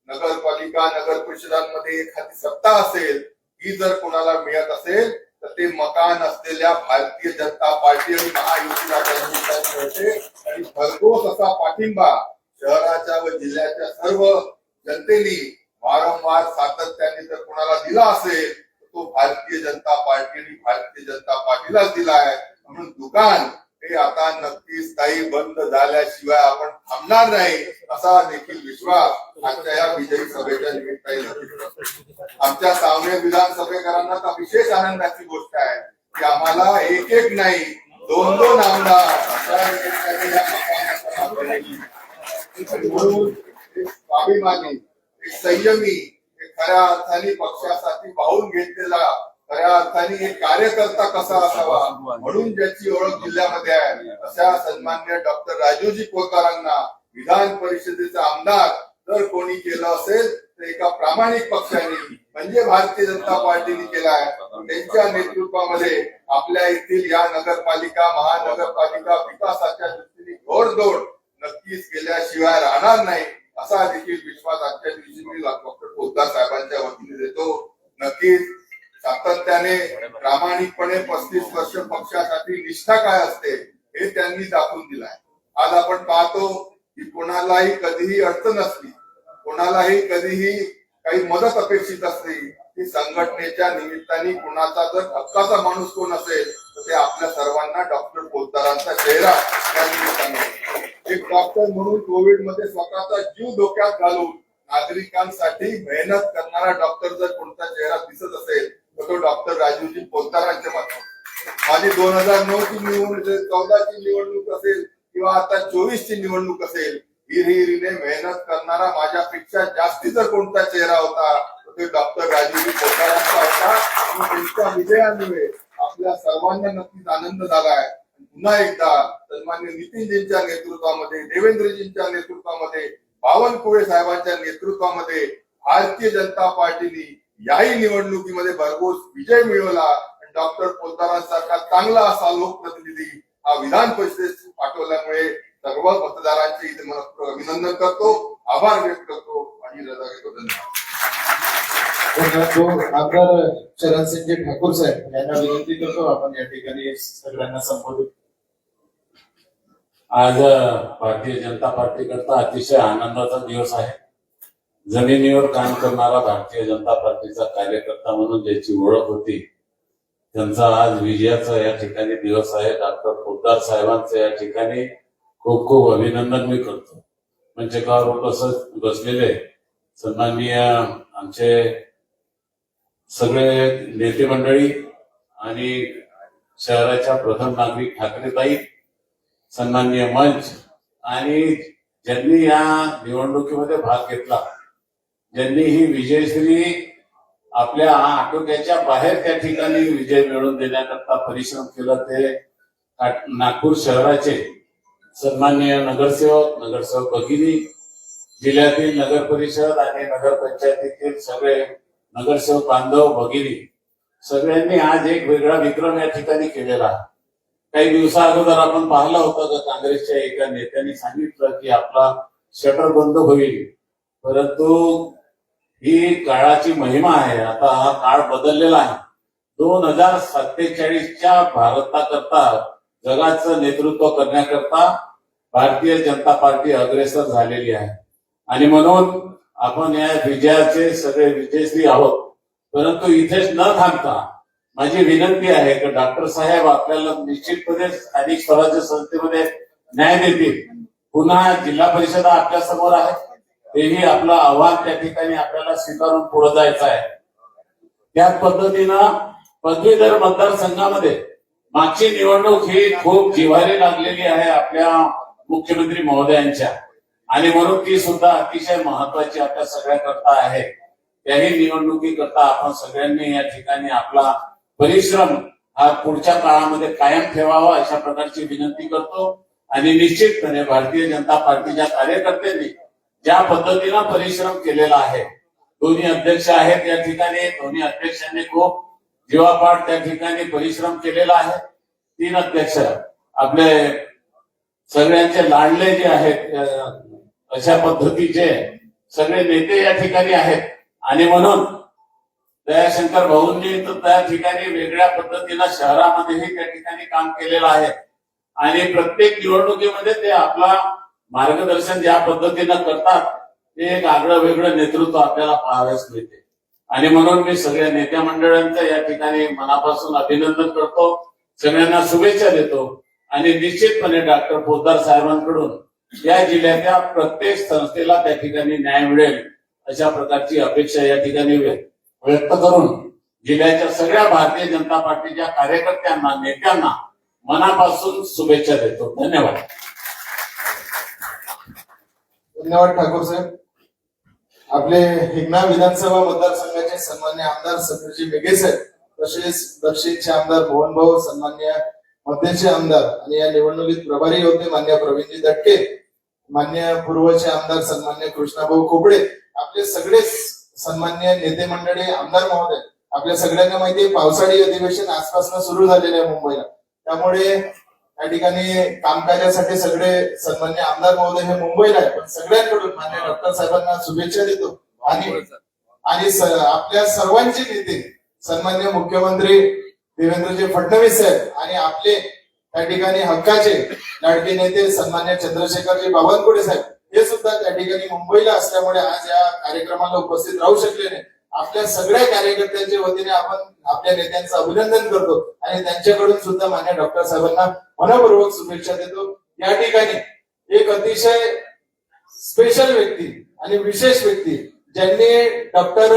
नगरपालिका नगर परिषदांमध्ये 1 हाती सत्ता असेल. ही जर कोणाला मिळत असेल तर ते मकान असलेल्या भारतीय जनता पार्टी आणि महायुतीला मिळते. आणि भरघोस असा पाठिंबा शहराच्या व जिल्ह्याच्या सर्व जनतेने वारंवार सातत्याने जर कोणाला दिला असेल तर तो भारतीय जनता पार्टी आणि भारतीय जनता पार्टीलाच दिला आहे. म्हणून दुकान हे आता नक्कीच स्थायी बंद झाल्याशिवाय आपण थांबणार नाही, असा देखील विश्वास आजच्या या विजयी सभेच्या निमित्ताने आमच्या सावने विधानसभेकरांना तर विशेष आनंदाची गोष्ट आहे की आम्हाला एक नाही 2 आमदार अशा निमित्ताने या म्हणून एक स्वाभिमानी, एक संयमी, एक खऱ्या अर्थाने पक्षासाठी वाहून घेतलेला, खऱ्या अर्थाने एक कार्यकर्ता कसा असावा म्हणून ज्याची ओळख जिल्ह्यामध्ये आहे, अशा सन्मान्य डॉक्टर राजूजी पोतदारांना विधान परिषदेचा आमदार जर कोणी केलं असेल तर एका प्रामाणिक पक्षाने म्हणजे भारतीय जनता पार्टीने केला आहे. त्यांच्या नेतृत्वामध्ये आपल्या येथील या नगरपालिका महानगरपालिका विकासाच्या दृष्टीने घोडदौड नक्कीच केल्याशिवाय राहणार नाही, असा देखील विश्वास आजच्या दिवशी मी डॉक्टर पोतदार साहेबांच्या वतीने देतो. नक्कीच सातत्याने प्रामाणिकपणे 35 वर्ष पक्षासाठी निष्ठा काय असते हे त्यांनी दाखवून दिलं आहे. आज आपण पाहतो की कोणालाही कधीही अडचण असली, कोणालाही कधीही काही मदत अपेक्षित असली की संघटनेच्या निमित्ताने कोणाचा जर हक्काचा माणूस कोण असेल तर ते आपल्या सर्वांना डॉक्टर पोतदारांचा चेहरा त्या निमित्ताने. एक डॉक्टर म्हणून कोविडमध्ये स्वतःचा जीव धोक्यात घालून नागरिकांसाठी मेहनत करणारा डॉक्टर जर कोणता चेहरा दिसत असेल तर तो डॉक्टर राजूजी पोतदारांच्या माध्यमातून. माझी 2009 ची निवडणूक, 14 ची निवडणूक असेल किंवा आता 24 ची निवडणूक असेल, हिरहिरीने मेहनत करणारा माझ्यापेक्षा जास्ती जर कोणता चेहरा होता तर ते डॉक्टर राजूजी पोतदारांचा होता. त्यांच्या विजयामुळे आपल्या सर्वांना नक्कीच आनंद झाला आहे. पुन्हा एकदा सन्मान्य नितीनजींच्या नेतृत्वामध्ये, देवेंद्रजींच्या नेतृत्वामध्ये बावनकुळे साहेबांच्या नेतृत्वामध्ये भारतीय जनता पार्टीने याही निवडणुकीमध्ये भरघोस विजय मिळवला आणि डॉक्टर पोतदारांसारखा चांगला असा लोकप्रतिनिधी हा विधान परिषदेत पाठवल्यामुळे सर्व मतदारांचे इथे मनपूर्वक अभिनंदन करतो, आभार व्यक्त करतो आणि रजा घेतो. धन्यवाद. आमदार चरणसिंगजी ठाकूर साहेब यांना विनंती करतो आपण या ठिकाणी सगळ्यांना संबोधित. आज भारतीय जनता पार्टी करता अतिशय आनंदाचा दिवस आहे. जमिनीवर काम करणारा भारतीय जनता पार्टीचा कार्यकर्ता म्हणून ज्याची ओळख होती त्यांचा आज विजयाचा या ठिकाणी दिवस आहे. डॉक्टर पोतदार साहेबांचं या ठिकाणी खूप खूप अभिनंदन मी करतो. मंचकावर बसलेले सन्माननीय आमचे सगळे नेते मंडळी आणि शहराच्या प्रथम नागरिक ठाकरेताई, सन्माननीय मंच आणि ज्यांनी या निवडणुकीमध्ये भाग घेतला, ज्यांनी ही विजयश्री आपल्या आटोक्याच्या बाहेर त्या ठिकाणी विजय मिळवून देण्याकरता परिश्रम केला, ते नागपूर शहराचे सन्माननीय नगरसेवक भगिनी, जिल्ह्यातील नगर परिषद आणि नगरपंचायतीतील सगळे नगरसेवक बांधव भगिनी, सगळ्यांनी आज एक वेगळा विक्रम या ठिकाणी केलेला आहे. काही दिवसा अगोदर आपण पाहिलं होतं का काँग्रेसच्या एका नेत्यांनी सांगितलं की आपला शटर बंद होईल, परंतु ही काळाची महिमा आहे. आता हा काळ बदललेला आहे. 2047च्या भारताकरता जगाचं नेतृत्व करण्याकरता भारतीय जनता पार्टी अग्रेसर झालेली आहे आणि म्हणून आपण या विजयाचे सगळे विजयश्री आहोत. परंतु इथेच न थांबता माझी विनंती आहे की डॉक्टर साहेब आपल्याला निश्चितपणे स्थानिक स्वराज्य संस्थेमध्ये न्याय देतील. पुन्हा जिल्हा परिषद आपल्या समोर आहे, तेही आपलं आव्हान त्या ठिकाणी आपल्याला स्वीकारून पुढे जायचं आहे. त्याच पद्धतीनं पदवीधर मतदारसंघामध्ये मागची निवडणूक ही खूप जिव्हारी लागलेली आहे आपल्या मुख्यमंत्री महोदयांच्या आणि म्हणून ती सुद्धा अतिशय महत्वाची आपल्या सगळ्याकरता आहे. त्याही निवडणुकीकरता आपण सगळ्यांनी या ठिकाणी आपला परिश्रम हा पुढच्या काळामध्ये कायम ठेवावा अशा प्रकारची विनंती करतो. आणि निश्चितपणे भारतीय जनता पार्टीच्या कार्यकर्त्यांनी ज्या पद्धतीनं परिश्रम केलेला आहे, दोन्ही अध्यक्ष आहेत या ठिकाणी, दोन्ही अध्यक्षांनी खूप जीवापाड त्या ठिकाणी परिश्रम केलेला आहे. 3 अध्यक्ष आपले सगळ्यांचे लाडले जे आहेत अशा पद्धतीचे सगळे नेते या ठिकाणी आहेत आणि म्हणून दयाशंकर भाऊंनी तर त्या ठिकाणी वेगळ्या पद्धतीनं शहरामध्येही त्या ठिकाणी काम केलेलं आहे आणि प्रत्येक निवडणुकीमध्ये ते आपला मार्गदर्शन ज्या पद्धतीनं करतात ते एक आगळं वेगळं नेतृत्व आपल्याला पाहावयास मिळते. आणि म्हणून मी सगळ्या नेत्या मंडळांचं या ठिकाणी मनापासून अभिनंदन करतो, सगळ्यांना शुभेच्छा देतो आणि निश्चितपणे डॉक्टर पोतदार साहेबांकडून या जिल्ह्याच्या प्रत्येक संस्थेला त्या ठिकाणी न्याय मिळेल अशा प्रकारची अपेक्षा या ठिकाणी व्यक्त करून जिल्ह्याच्या सगळ्या भारतीय जनता पार्टीच्या कार्यकर्त्यांना, नेत्यांना मनापासून शुभेच्छा देतो. धन्यवाद. धन्यवाद ठाकूर साहेब. आपले हिंगणा विधानसभा मतदारसंघाचे सन्मान्य आमदार समीरजी मेघे साहेब, तसेच दक्षिणचे आमदार मोहन भाऊ, सन्मान्य मध्यचे आमदार आणि या निवडणुकीत प्रभारी होते मान्य प्रवीणजी दटके, मान्य पूर्वचे आमदार सन्मान्य कृष्णाभाऊ खोपडे, आपले सगळे सन्मान्य नेते मंडळी, आमदार महोदय, आपल्या सगळ्यांना माहिती आहे पावसाळी अधिवेशन आजपासून सुरू झालेले आहे मुंबईला. त्यामुळे या ठिकाणी कामकाजासाठी सगळे सन्मान्य आमदार महोदय हे मुंबईला आहे. पण सगळ्यांकडून मान्य डॉक्टर साहेबांना शुभेच्छा देतो आणि आपल्या सर्वांचे नेते सन्मान्य मुख्यमंत्री देवेंद्रजी फडणवीस साहेब आणि आपले त्या ठिकाणी हक्काचे लाडके नेते सन्मान्य चंद्रशेखरजी बावनकुळे साहेब हे सुद्धा त्या ठिकाणी मुंबईला असल्यामुळे आज या कार्यक्रमाला उपस्थित राहू शकले नाही. आपल्या सगळ्या कार्यकर्त्यांच्या वतीने आपण आपल्या नेत्यांचं अभिनंदन करतो आणि त्यांच्याकडून सुद्धा मान्य डॉक्टर साहेबांना मनपूर्वक शुभेच्छा देतो. या ठिकाणी एक अतिशय स्पेशल व्यक्ती आणि विशेष व्यक्ती ज्यांनी डॉक्टर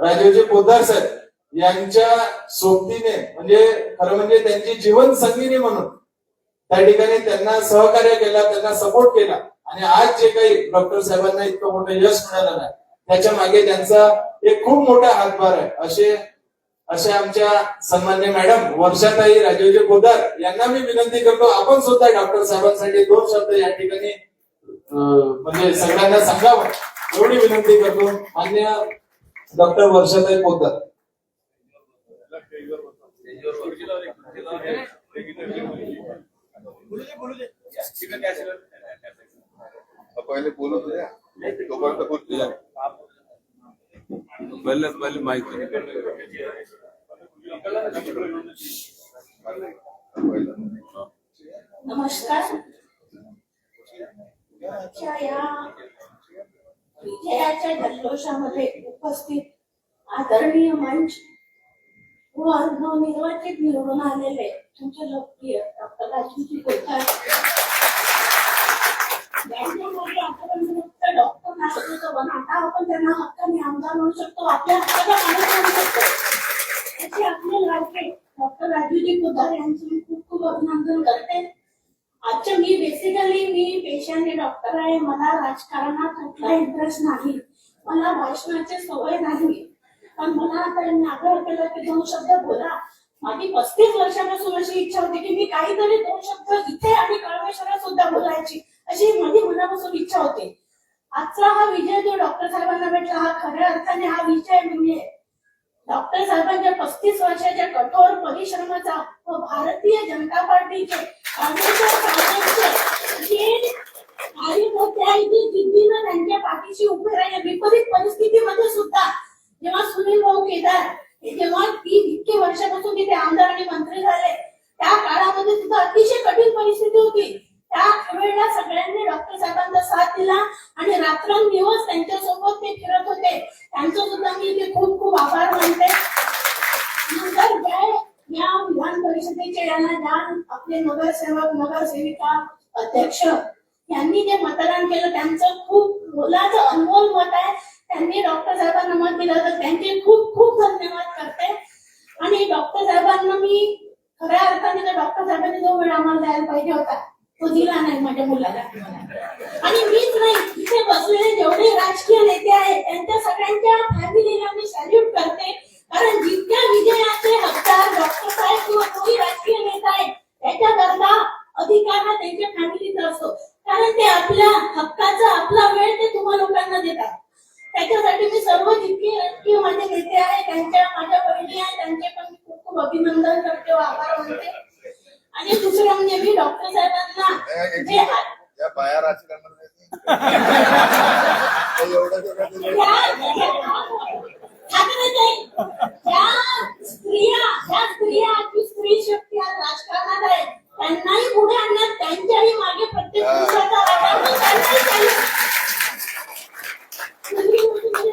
राजीवजी पोतदार साहेब यांच्या सोबतीने म्हणजे खरं म्हणजे त्यांची जीवन संगिनी म्हणून त्या ठिकाणी त्यांना सहकार्य केला, त्यांना सपोर्ट केला आणि आज जे काही डॉक्टर साहेबांना इतकं मोठं यश मिळालं नाही त्याच्या मागे त्यांचा एक खूप मोठा हातभार आहे. असे आमच्या सन्मान्य मॅडम वर्षाताई राजीवजी पोतदार यांना मी विनंती करतो आपण सुद्धा डॉक्टर साहेबांसाठी 2 शब्द या ठिकाणी म्हणजे सगळ्यांना सांगावं एवढी विनंती करतो. मान्य डॉक्टर वर्षाताई पोतदार. पहिले बोलत होत्या तोपर्यंत बोलतो. पहले माइक नमस्कार. आजच्या या विजयाच्या जल्लोषामध्ये उपस्थित आदरणीय मंच व नवनिर्वाचित निवडून आलेले तुमचे लोकप्रिय डॉक्टर राजूजी कोठार, ज्यांच्यामध्ये आतापर्यंत फक्त डॉक्टर नागरिक पण आता आपण त्यांना हक्काने आमदार म्हणू शकतो, आपल्या हक्काचा माणूस म्हणू शकतो. त्याचे आपले लाडके डॉक्टर राजूजी कोठार यांचे मी खूप खूप अभिनंदन करते. आजच्या मी पेशाने डॉक्टर आहे. मला राजकारणात कुठला इंटरेस्ट नाही, मला भाषणाची सवय नाही, पण मला आता त्यांनी आग्रह केला की 2 शब्द बोला. माझी 35 वर्षापासून अशी इच्छा होती की मी काहीतरी 2 शब्द इथे आणि कळमेश्वरात सुद्धा बोलायची, अशी माझी मनापासून इच्छा होती. आजचा हा विजय जो डॉक्टर साहेबांना भेटला, हा खऱ्या अर्थाने हा विजय म्हणजे डॉक्टर साहेबांच्या 35 वर्षाच्या कठोर परिश्रमाचा व भारतीय जनता पार्टीचे जिद्दीनं त्यांच्या पाठीशी उभे राहिले. विपरीत परिस्थितीमध्ये सुद्धा जेव्हा सुनील भाऊ केदार जेव्हा इतके वर्षापासून तिथे आमदार आणि मंत्री झाले, त्या काळामध्ये सुद्धा अतिशय कठीण परिस्थिती होती. त्या वेळेला सगळ्यांनी डॉक्टर साहेबांचा साथ दिला आणि रात्रंदिवस त्यांच्यासोबत ते फिरत होते. त्यांचं सुद्धा मी इथे खूप खूप आभार मानते. नंतर या विधान परिषदेचे यांना ज्या आपले नगरसेवक नगरसेविका अध्यक्ष यांनी जे मतदान केलं त्यांचं खूप मोलाचं अनमोल मत आहे. त्यांनी डॉक्टर साहेबांना मत दिलं तर त्यांचे खूप खूप धन्यवाद करते. आणि डॉक्टर साहेबांना मी खऱ्या अर्थाने तर डॉक्टर साहेबांनी जो वेळ आम्हाला द्यायला पाहिजे होता तो दिला नाही माझ्या मुलाला. आणि मीच नाही, इथे बसलेले जेवढे राजकीय नेते आहेत त्यांच्या सगळ्यांच्या फॅमिलीला मी सॅल्यूट करते. कारण जितक्या विजयाचे हकदार डॉक्टर साहेब किंवा कोणी राजकीय नेता आहे त्याच्या गरजा अधिकार हा त्यांच्या फॅमिलीचा असतो. कारण ते आपल्या हक्काचा आपला वेळ ते तुम्हा लोकांना देतात. त्याच्यासाठी मी सर्व जितके राजकीय माझे नेते आहेत त्यांच्या माझ्या बहिणी आहेत त्यांचे पण मी खूप खूप अभिनंदन करते व आभार मानते. आणि दुसरं म्हणजे मी डॉक्टर साहेबांना जे या बाया राजकारणात स्त्री शक्ती आज राजकारणात आहे, त्यांनाही पुढे आणण्यात त्यांच्याही मागे प्रत्येक पुरुषाचा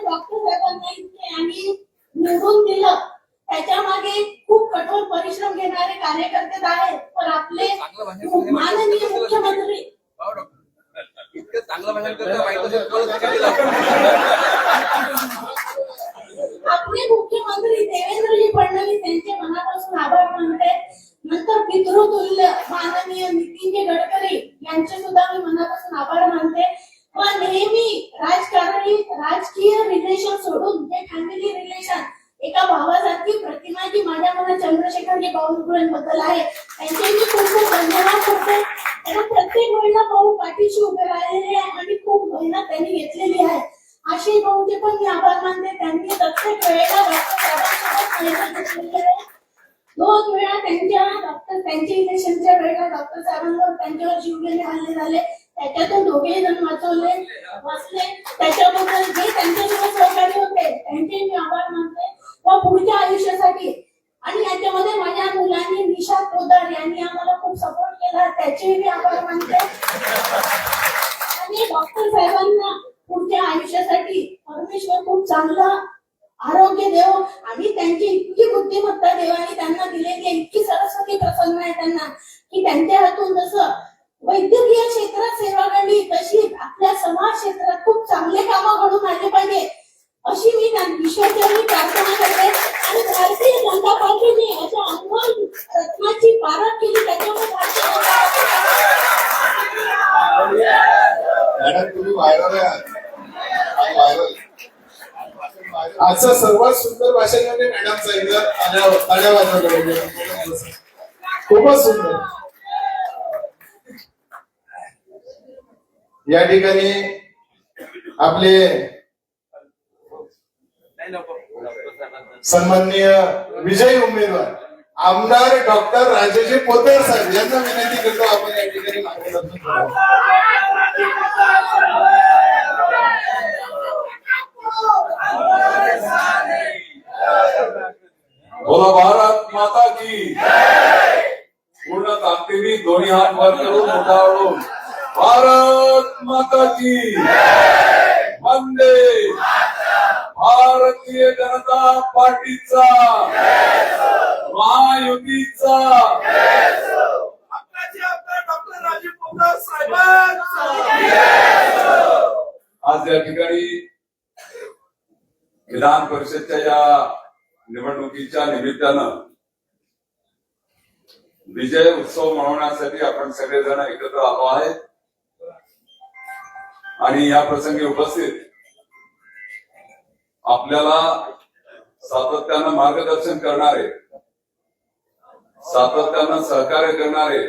डॉक्टर साहेबांना इतके आणि निवडून दिलं त्याच्या मागे खूप कठोर परिश्रम घेणारे कार्यकर्ते आहेत. पण आपले माननीय मुख्यमंत्री इतकं चांगलं म्हणाल आपले मुख्यमंत्री देवेंद्रजी फडणवीस यांचे मनापासून आभार मानते. नंतर पितृतुल्य माननीय नितीनजी गडकरी यांचे सुद्धा मी मनापासून आभार मानते. पण नेहमी राजकीय रिलेशन सोडून जे फॅमिली रिलेशन एका भावासारखी प्रतिमा जी माझ्या मनात चंद्रशेखरजी बावनकुळेंबद्दल आहे त्यांचे मी खूप खूप धन्यवाद करते. त्यांना प्रत्येक वेळेला भाऊ पाठीशी उभे राहिलेले आहे आणि खूप मेहनत त्यांनी घेतलेली आहे. आशिष भाऊचे पण मी आभार मानते. त्यांनी प्रत्येक वेळेला डॉक्टर साहेबांसोबत मेहनत घेतलेली आहे. 2 वेळा त्यांच्या इलेक्शनच्या वेळेला डॉक्टर साहेबांवर त्यांच्यावर जीवघेणे हल्ले झाले, त्याच्यातून दोघेही जण वाचले. त्याच्याबद्दल जे त्यांच्यासोबत सहकारी होते त्यांचे मी आभार मानते व पुढच्या आयुष्यासाठी. आणि याच्यामध्ये माझ्या मुलांनी निशा पोदार यांनी आम्हाला खूप सपोर्ट केला, त्याचे मी आभार मानते. आणि डॉक्टर साहेबांना पुढच्या आयुष्यासाठी परमेश्वर खूप चांगलं आरोग्य देव आणि त्यांची इतकी बुद्धिमत्ता देवाने त्यांना दिलेली आहे, इतकी सरस्वती प्रसन्न आहे त्यांना की त्यांच्या हातून जसं वैद्यकीय क्षेत्रात सेवा घडली तशी आपल्या समाज क्षेत्रात खूप चांगले कामं घडून आले पाहिजे अशी मी ईश्वराची प्रार्थना करते. आणि भारतीय जनता पार्टीने अशा अनमोल रत्नाची पारख केली त्याच्यामुळे भारतीय मॅडम तुम्ही व्हायरल व्हायरल आजचं सर्वात सुंदर भाषण म्हणजे मॅडमचं एकदा ताड्या वाजवल्या खूपच सुंदर. या ठिकाणी आपले सन्माननीय विजयी उमेदवार आमदार डॉक्टर राजेजी पोतदार साहेब यांना विनंती करतो आपण या ठिकाणी मार्गदर्शन करावं. बोला भारत माता की पूर्ण ताकदीने दोन्ही हात वर करून मोठा आवडून भारत माता की वंदे भारतीय जनता पार्टीचा महायुतीचा डॉक्टर राजीव पोतदार साहेबांचा आज या ठिकाणी विधान परिषदच्या या निवडणुकीच्या निमित्तानं विजय उत्सव मनवण्यासाठी आपण सगळेजण एकत्र आलो आहे आणि या प्रसंगी उपस्थित आपल्याला सातत्यानं मार्गदर्शन करणारे, सातत्यानं सहकार्य करणारे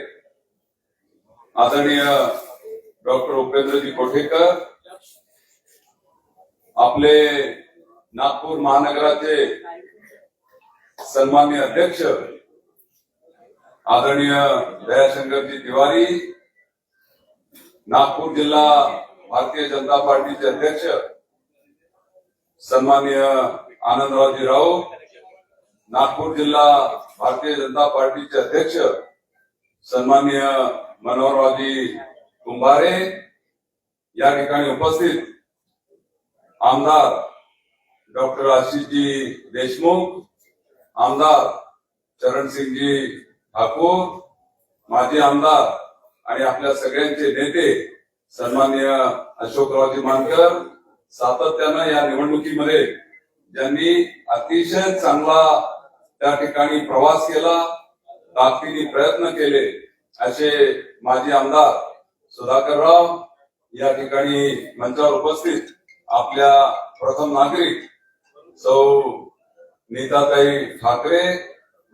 आदरणीय डॉक्टर उपेंद्रजी कोठेकर, आपले नागपूर महानगराचे सन्माननीय अध्यक्ष आदरणीय दयाशंकरजी तिवारी, नागपूर जिल्हा भारतीय जनता पार्टीचे अध्यक्ष सन्माननीय आनंदरावजी राऊत, नागपूर जिल्हा भारतीय जनता पार्टीचे अध्यक्ष सन्माननीय मनोहररावजी कुंभारे, या ठिकाणी उपस्थित आमदार डॉक्टर आशिषजी देशमुख, आमदार चरणसिंगजी ठाकूर, माजी आमदार आणि आपल्या सगळ्यांचे नेते सन्माननीय अशोकरावजी मानकर, सातत्यानं या निवडणुकीमध्ये ज्यांनी अतिशय चांगला त्या ठिकाणी प्रवास केला, ताकदीने प्रयत्न केले, असे माजी आमदार सुधाकरराव, या ठिकाणी मंचावर उपस्थित आपल्या प्रथम नागरिक सौ नीताताई ठाकरे,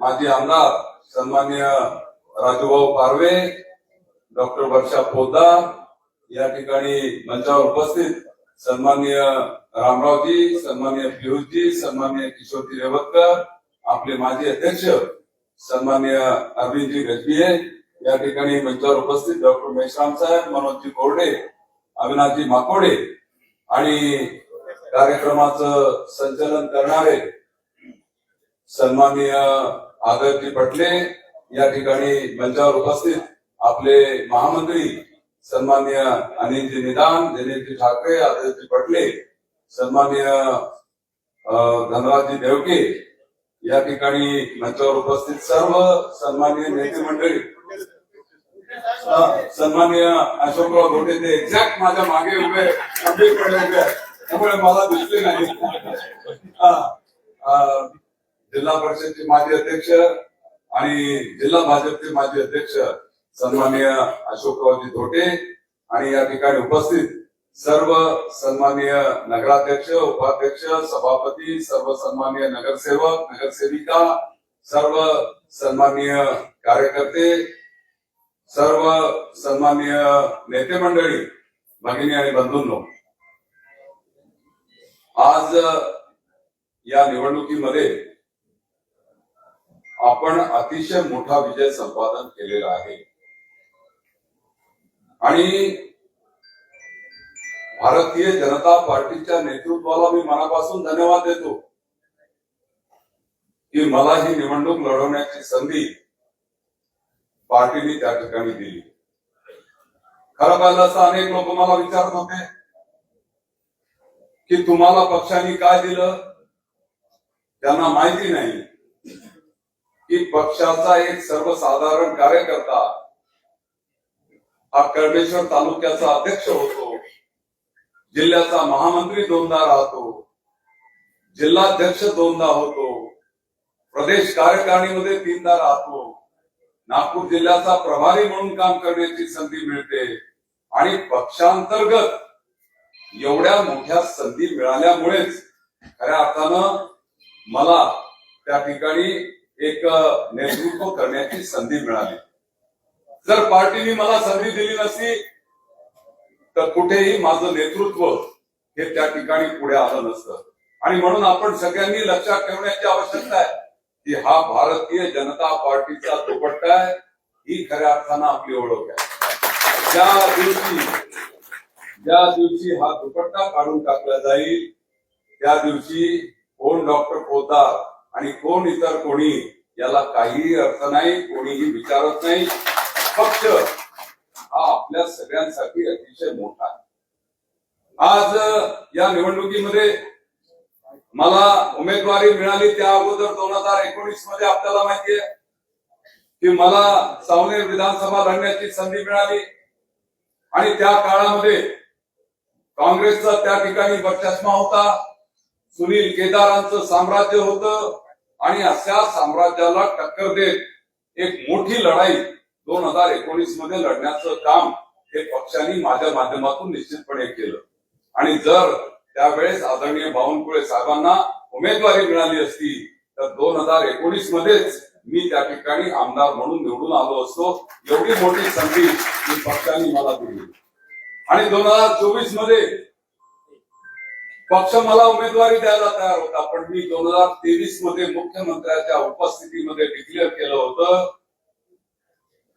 माजी आमदार सन्माननीय राजूभाऊ पारवे, डॉक्टर वर्षा पोद्दार, या ठिकाणी मंचावर उपस्थित सन्माननीय रामरावजी, सन्माननीय पियुषजी, सन्माननीय किशोरजी रेवतकर, आपले माजी अध्यक्ष सन्माननीय अरविंदजी गजबिये, या ठिकाणी मंचावर उपस्थित डॉक्टर मेश्राम साहेब, मनोजजी कोरडे, अविनाशजी माकोडे आणि कार्यक्रमाचं संचालन करणारे सन्माननीय आदरजी पटले, या ठिकाणी मंचावर उपस्थित आपले महामंत्री सन्माननीय अनिलजी निदान, दिनेशजी ठाकरे, आदरजी पटले, सन्माननीय धनराजजी देवके, या ठिकाणी मंचावर उपस्थित सर्व सन्माननीय नेते मंडळी, सन्माननीय अशोकराव धोटे ते एक्झॅक्ट माझ्या मागे उभे गंभीरपणे उभे आहेत, त्यामुळे मला दिसले नाही. जिल्हा परिषदचे माजी अध्यक्ष आणि जिल्हा भाजपचे माजी अध्यक्ष सन्माननीय अशोकरावजी धोटे आणि या ठिकाणी उपस्थित सर्व सन्माननीय नगराध्यक्ष, उपाध्यक्ष, सभापती, सर्व सन्माननीय नगरसेवक, नगरसेविका, सर्व सन्माननीय कार्यकर्ते, सर्व सन्माननीय नेते मंडळी, भगिनी आणि बंधूंनो, आज या निवडणुकीमध्ये आपण अतिशय मोठा विजय संपादन केलेला आहे आणि भारतीय जनता पार्टीच्या नेतृत्वाला मी मनापासून धन्यवाद देतो की मला ही निवडणूक लढवण्याची संधी पार्टीने त्या ठिकाणी दिली. खरं पाहिलं असं अनेक लोक मला विचारत होते की तुम्हाला पक्षाने काय दिलं. त्यांना माहिती नाही की पक्षाचा एक सर्वसाधारण कार्यकर्ता हा कळमेश्वर तालुक्याचा अध्यक्ष होतो, जिल्ह्याचा महामंत्री दोनदा राहतो, जिल्हाध्यक्ष दोनदा होतो, प्रदेश कार्यकारिणीमध्ये 3दा राहतो, नागपूर जिल्ह्याचा प्रभारी म्हणून काम करण्याची संधी मिळते आणि पक्षांतर्गत एवढ्या मोठ्या संधी मिळाल्यामुळेच खऱ्या अर्थानं मला त्या ठिकाणी एक नेतृत्व करण्याची संधी मिळाली. जर पार्टीने मला संधी दिली नसती तर कुठेही माझं नेतृत्व हे त्या ठिकाणी पुढे आलं नसतं. आणि म्हणून आपण सगळ्यांनी लक्षात ठेवण्याची आवश्यकता आहे की हा भारतीय जनता पार्टीचा दुपट्टा आहे, ही खऱ्या अर्थानं आपली ओळख आहे. ज्या दिवशी हा दुपट्टा काढून टाकला जाईल त्या दिवशी कोण डॉक्टर पोद्दार आणि कोण इतर कोणी याला काहीही अर्थ नाही, कोणीही विचारत नाही. पक्ष हा आपल्या सगळ्यांसाठी अतिशय मोठा आहे. आज या निवडणुकीमध्ये मला उमेदवारी मिळाली त्या अगोदर 2019 मध्ये आपल्याला माहिती आहे की मला सावनेर विधानसभा लढण्याची संधी मिळाली आणि त्या काळामध्ये काँग्रेसचा त्या ठिकाणी वर्चस्व होता, सुनील केदारांचं साम्राज्य होतं आणि अशा साम्राज्याला टक्कर देत एक मोठी लढाई 2019 मध्ये लढण्याचं काम हे पक्षांनी माझ्या माध्यमातून निश्चितपणे केलं. आणि जर त्यावेळेस आदरणीय बावनकुळे साहेबांना उमेदवारी मिळाली असती तर 2019 मध्येच मी त्या ठिकाणी आमदार म्हणून निवडून आलो असतो. एवढी मोठी संधी पक्षांनी मला दिली. आणि 2024 मध्ये पक्ष मला उमेदवारी द्यायला तयार होता, पण मी 2023 मध्ये मुख्यमंत्र्याच्या उपस्थितीमध्ये डिक्लेअर केलं होतं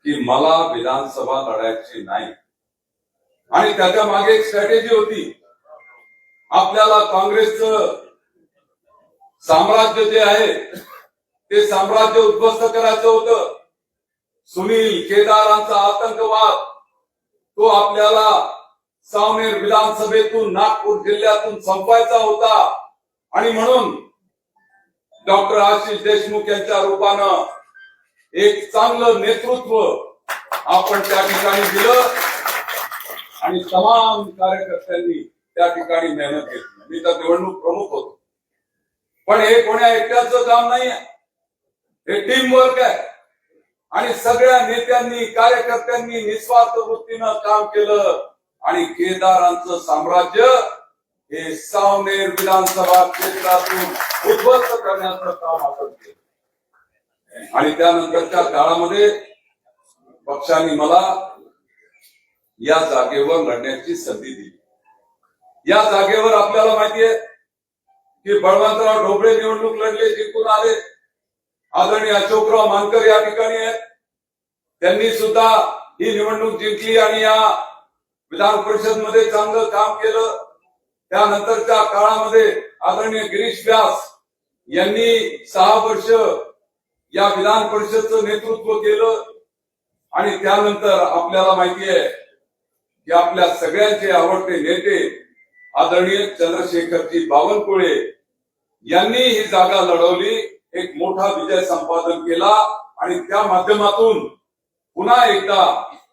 की मला विधानसभा लढायची नाही. आणि त्याच्या मागे एक स्ट्रॅटेजी होती. आपल्याला काँग्रेसचं साम्राज्य जे आहे ते साम्राज्य उद्ध्वस्त करायचं होतं. सुनील केदारांचा आतंकवाद तो आपल्याला सावनेर विधानसभेतून, नागपूर जिल्ह्यातून संपवायचा होता. आणि म्हणून डॉक्टर आशिष देशमुख यांच्या रूपानं एक चांगलं नेतृत्व आपण त्या ठिकाणी दिलं आणि तमाम कार्यकर्त्यांनी त्या ठिकाणी मेहनत घेतली. मी तर निवडणूक प्रमुख होतो, पण हे कोण्या एकट्याचं काम नाही आहे, हे टीम वर्क आहे. आणि सगळ्या नेत्यांनी, कार्यकर्त्यांनी निस्वार्थ वृत्तीनं काम केलं आणि केदारांचं साम्राज्य हे सावनेर विधानसभा क्षेत्रातून उद्ध्वस्त करण्याचं काम आपण केलं. आणि त्यानंतरच्या काळामध्ये पक्षाने मला या जागेवर लढण्याची संधी दिली. या जागेवर आपल्याला माहिती आहे की बळवंतराव ढोबळे निवडणूक लढले, जिंकून आले. आदरणीय अशोकराव मानकर या ठिकाणी आहेत, त्यांनी सुद्धा ही निवडणूक जिंकली आणि या विधान परिषद मध्ये चांगलं काम केलं. त्यानंतरच्या काळामध्ये आदरणीय गिरीश व्यास यांनी 6 वर्ष या विधान परिषदचं नेतृत्व केलं. आणि त्यानंतर आपल्याला माहिती आहे की आपल्या सगळ्यांचे आवडते नेते आदरणीय चंद्रशेखरजी बावनकुळे यांनी ही जागा लढवली, एक मोठा विजय संपादन केला आणि त्या माध्यमातून पुन्हा एकदा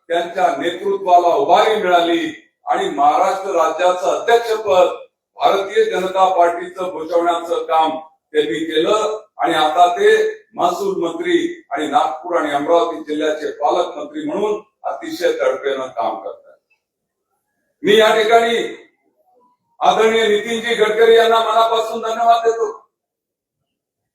त्यांच्या नेतृत्वाला उभारी मिळाली आणि महाराष्ट्र राज्याचं अध्यक्षपद भारतीय जनता पार्टीचं भूषवण्याचं काम त्यांनी केलं. आणि आता ते महसूल मंत्री आणि नागपूर आणि अमरावती जिल्ह्याचे पालकमंत्री म्हणून अतिशय तडफेनं काम करतात. मी या ठिकाणी आदरणीय नितीनजी गडकरी यांना मनापासून धन्यवाद देतो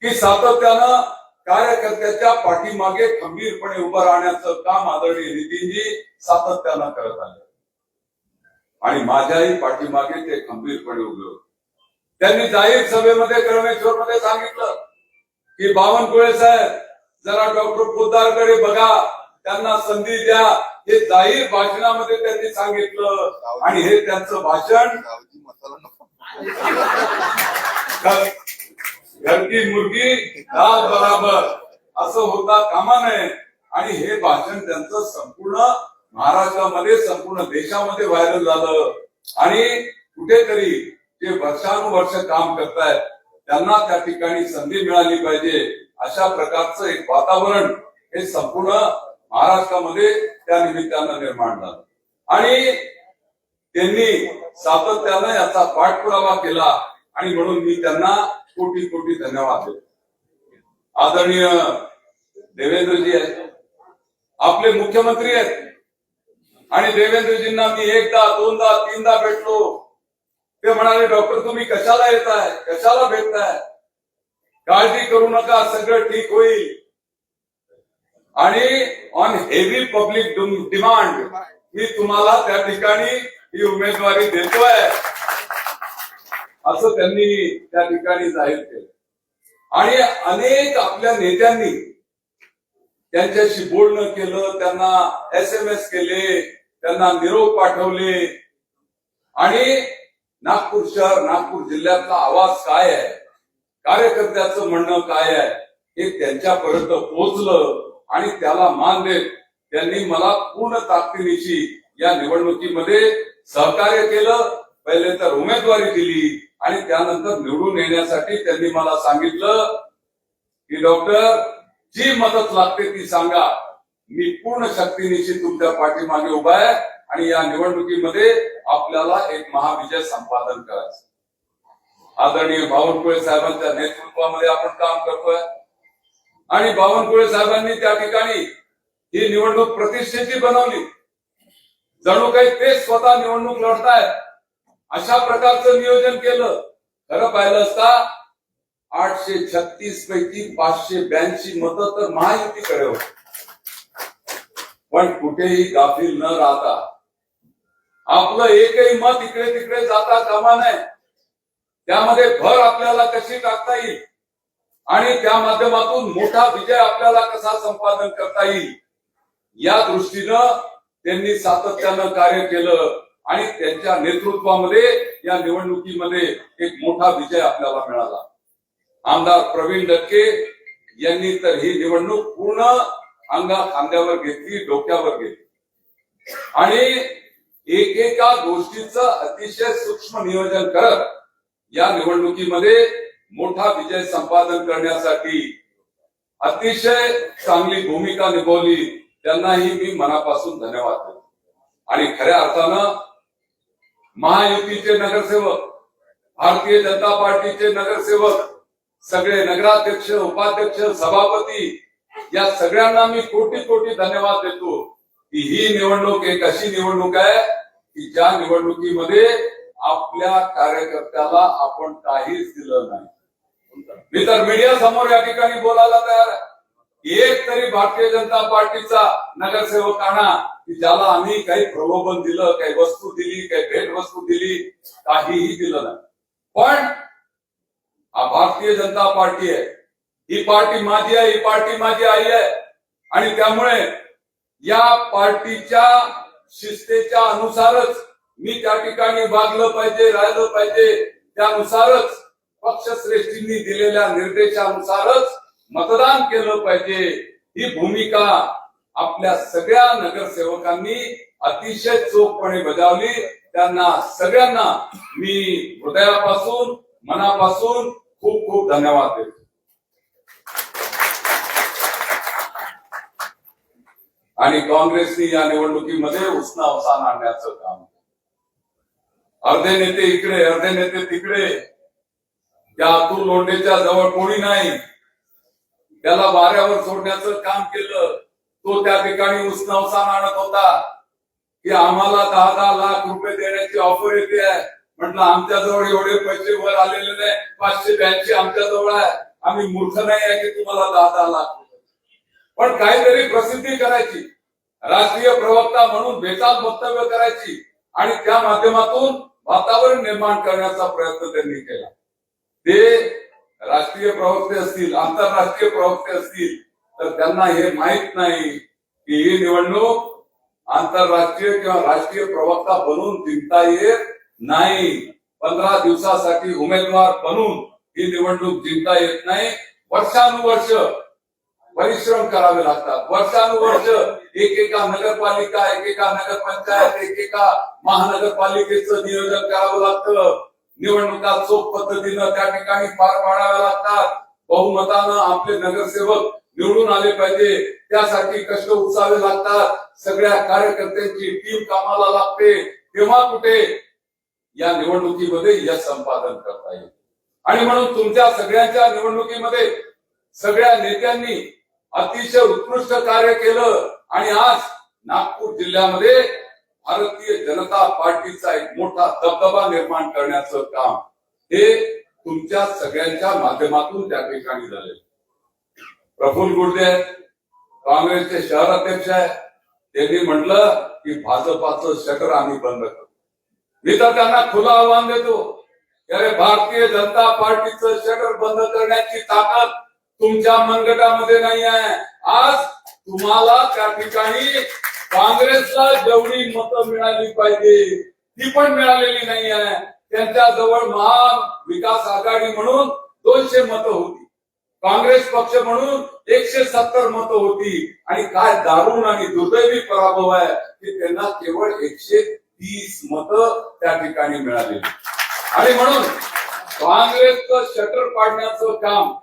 की सातत्यानं कार्यकर्त्याच्या पाठीमागे खंबीरपणे उभं राहण्याचं काम आदरणीय नितीनजी सातत्यानं करत आले. आणि माझ्याही पाठीमागे ते खंबीरपणे उभे होते. त्यांनी जाहीर सभेमध्ये कळमेश्वरमध्ये सांगितलं की बावनकुळे साहेब जरा डॉक्टर पोद्दारकडे बघा, त्यांना संधी द्या. हे जाहीर भाषणामध्ये त्यांनी सांगितलं आणि हे त्यांचं भाषण घर की मुर्गी दाल बराबर असं होता कामा नये. आणि हे भाषण त्यांचं संपूर्ण महाराष्ट्रामध्ये, संपूर्ण देशामध्ये व्हायरल झालं. आणि कुठेतरी जे वर्षानुवर्ष काम करतायत त्यांना त्या ठिकाणी संधी मिळाली पाहिजे अशा प्रकारचं एक वातावरण हे संपूर्ण महाराष्ट्रामध्ये त्या निमित्तानं निर्माण झालं. आणि त्यांनी सातत्यानं याचा पाठपुरावा केला आणि म्हणून मी त्यांना कोटी कोटी धन्यवाद देतो. आदरणीय देवेंद्रजी आहेत, आपले मुख्यमंत्री आहेत. आणि देवेंद्रजींना मी एकदा, दोनदा, तीनदा भेटलो. ते म्हणाले, डॉक्टर तुम्ही कशाला येताय, कशाला भेटताय, काळजी करू नका, सगळं ठीक होईल. आणि ऑन हेवी पब्लिक डिमांड मी तुम्हाला त्या ठिकाणी ही उमेदवारी देतोय असं त्यांनी त्या ठिकाणी जाहीर केलं. आणि अनेक आपल्या नेत्यांनी त्यांच्याशी बोलणं केलं, त्यांना SMS केले, त्यांना निरोप पाठवले आणि नागपूर शहर नागपूर जिल्ह्यातला आवाज काय आहे, कार्यकर्त्याचं म्हणणं काय आहे हे त्यांच्यापर्यंत पोहोचलं आणि त्याला मान देत त्यांनी मला पूर्ण ताकदीनिशी या निवडणुकीमध्ये सहकार्य केलं. पहिले तर उमेदवारी दिली आणि त्यानंतर निवडून येण्यासाठी त्यांनी मला सांगितलं की डॉक्टर जी मदत लागते ती सांगा, मी पूर्ण शक्तीनिशी तुमच्या पाठीमागे उभा आहे आणि या निवडणुकीमध्ये आपल्याला एक महाविजय संपादन करायचं. आदरणीय बावनकुळे साहेबांच्या नेतृत्वामध्ये आपण काम करतोय आणि बावनकुळे साहेबांनी त्या ठिकाणी ही निवडणूक प्रतिष्ठेची बनवली. जणू काही ते स्वतः निवडणूक लढतायत अशा प्रकारचं नियोजन केलं. खरं पाहिलं असता 836 पैकी 582 मतं तर महायुतीकडे होती. पण कुठेही गाफील न राहता आपलं एकही मत इकडे तिकडे जाता कामा नये, त्यामध्ये भर आपल्याला कशी टाकता येईल आणि त्या माध्यमातून मोठा विजय आपल्याला कसा संपादन करता येईल या दृष्टीनं त्यांनी सातत्यानं कार्य केलं आणि त्यांच्या नेतृत्वामध्ये या निवडणुकीमध्ये एक मोठा विजय आपल्याला मिळाला. आमदार प्रवीण दटके यांनी तर ही निवडणूक पूर्ण खांद्यावर घेतली, डोक्यावर घेतली आणि एकेका गोष्टीचं अतिशय सूक्ष्म नियोजन करत या निवडणुकीमध्ये मोठा विजय संपादन करण्यासाठी अतिशय चांगली भूमिका निभावली. त्यांनाही मी मनापासून धन्यवाद देतो. आणि खऱ्या अर्थानं महायुतीचे नगरसेवक, भारतीय जनता पार्टीचे नगरसेवक, सगळे नगराध्यक्ष, उपाध्यक्ष, सभापती या सगळ्यांना मी कोटी कोटी धन्यवाद देतो की ही निवडणूक एक अशी निवडणूक आहे की ज्या निवडणुकीमध्ये आपल्या कार्यकर्त्याला आपण काहीच दिलं नाही. मी तर मीडिया समोर या ठिकाणी बोलायला तयार आहे. एक तरी भारतीय जनता पार्टीचा नगरसेवक आणा की ज्याला आम्ही काही प्रलोभन दिलं, काही वस्तू दिली, काही भेट वस्तू दिली, काहीही दिलं नाही. पण भारतीय जनता पार्टी आहे, ही पार्टी माझी आहे, ही पार्टी माझी आई आहे आणि त्यामुळे या पार्टीच्या शिस्तेच्या अनुसारच मी त्या ठिकाणी वागलं पाहिजे, राहिलं पाहिजे. त्यानुसारच पक्षश्रेष्ठींनी दिलेल्या निर्देशानुसारच मतदान केलं पाहिजे. ही भूमिका आपल्या सगळ्या नगरसेवकांनी अतिशय चोखपणे बजावली. त्यांना सगळ्यांना मी हृदयापासून, मनापासून खूप खूप धन्यवाद देतो. आणि काँग्रेसने या निवडणुकीमध्ये उसना आणण्याचं काम, अर्धे नेते इकडे, अर्धे नेते तिकडे. त्या अतुल लोंढेच्या जवळ कोणी नाही, त्याला वाऱ्यावर सोडण्याचं काम केलं. तो त्या ठिकाणी उसना आणत होता की आम्हाला 10-10 लाख रुपये देण्याची ऑफर येते आहे. म्हटलं आमच्याजवळ एवढे पैसे वर आलेले नाही, 582 आमच्याजवळ आहे. आम्ही मूर्ख नाही आहे की तुम्हाला 10-10 लाख रुपये. पण काहीतरी प्रसिद्धी करायची, राष्ट्रीय प्रवक्ता म्हणून बेताल वक्तव्य करायची आणि त्या माध्यमातून वातावरण निर्माण करण्याचा प्रयत्न त्यांनी केला. ते राष्ट्रीय प्रवक्ते असतील, आंतरराष्ट्रीय प्रवक्ते असतील तर त्यांना हे माहित नाही की ही निवडणूक आंतरराष्ट्रीय किंवा राष्ट्रीय प्रवक्ता बनून जिंकता येत नाही. 15 दिवसासाठी उमेदवार बनून ही निवडणूक जिंकता येत नाही. वर्षानुवर्ष परिश्रम करावे लागतात. वर्षानुवर्ष एकेका नगरपालिका, एकेका नगरपंचायत, एकेका महानगरपालिकेचं नियोजन करावं लागतं. निवडणुका चोख पद्धतीनं त्या ठिकाणी पार पाडाव्या लागतात. बहुमतानं आपले नगरसेवक निवडून आले पाहिजे, त्यासाठी कष्ट उचलावे लागतात. सगळ्या कार्यकर्त्यांची टीम कामाला लागते. तेव्हा कुठे या निवडणुकीमध्ये यश संपादन करता येईल. आणि म्हणून तुमच्या सगळ्यांच्या निवडणुकीमध्ये सगळ्या नेत्यांनी अतिशय उत्कृष्ट कार्य केलं आणि आज नागपूर जिल्ह्यामध्ये भारतीय जनता पार्टीचा एक मोठा दबदबा निर्माण करण्याचं काम हे तुमच्या सगळ्यांच्या माध्यमातून त्या ठिकाणी झाले. प्रफुल्ल गुर्दे काँग्रेसचे शहर अध्यक्ष आहेत, त्यांनी म्हटलं की भाजपाचं शटर आम्ही बंद करतो. मी तर त्यांना खुलं आव्हान देतो, अरे भारतीय जनता पार्टीचं शटर बंद करण्याची ताकद तुमच्या मनगटामध्ये नाही आहे. आज तुम्हाला त्या ठिकाणी काँग्रेसला जेवढी मतं मिळाली पाहिजे ती पण मिळालेली नाही आहे. त्यांच्याजवळ महाविकास आघाडी म्हणून 200 मतं होती, काँग्रेस पक्ष म्हणून 170 मतं होती. आणि काय दारुण आणि दुर्दैवी पराभव आहे की त्यांना केवळ 130 मतं त्या ठिकाणी मिळालेली. आणि म्हणून काँग्रेसचं शटर पाडण्याचं काम,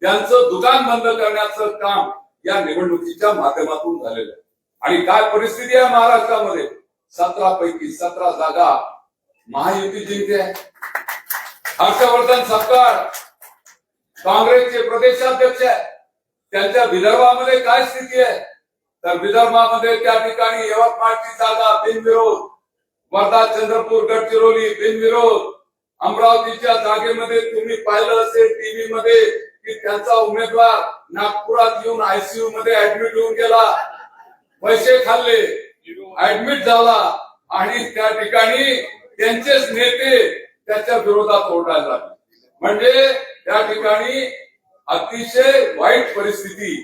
त्यांचं दुकान बंद करण्याचं काम या निवडणुकीच्या माध्यमातून झालेलं आहे. आणि काय परिस्थिती आहे महाराष्ट्रामध्ये, 17 पैकी 17 जागा महायुती जिंकते आहे. हर्षवर्धन सपकाळ काँग्रेसचे प्रदेशाध्यक्ष आहे, त्यांच्या विदर्भामध्ये काय स्थिती आहे, तर विदर्भामध्ये त्या ठिकाणी यवतमाळची जागा बिनविरोध, वर्धा चंद्रपूर गडचिरोली बिनविरोध, अमरावतीच्या जागेमध्ये तुम्ही पाहिलं असेल टीव्ही मध्ये की त्यांचा उमेदवार नागपुरात येऊन आयसीयू मध्ये ऍडमिट होऊन गेला, पैसे खाल्ले, ऍडमिट झाला आणि त्या ठिकाणी त्यांचेच नेते त्याच्या विरोधात ओरडायला लागले. म्हणजे त्या ठिकाणी अतिशय वाईट परिस्थिती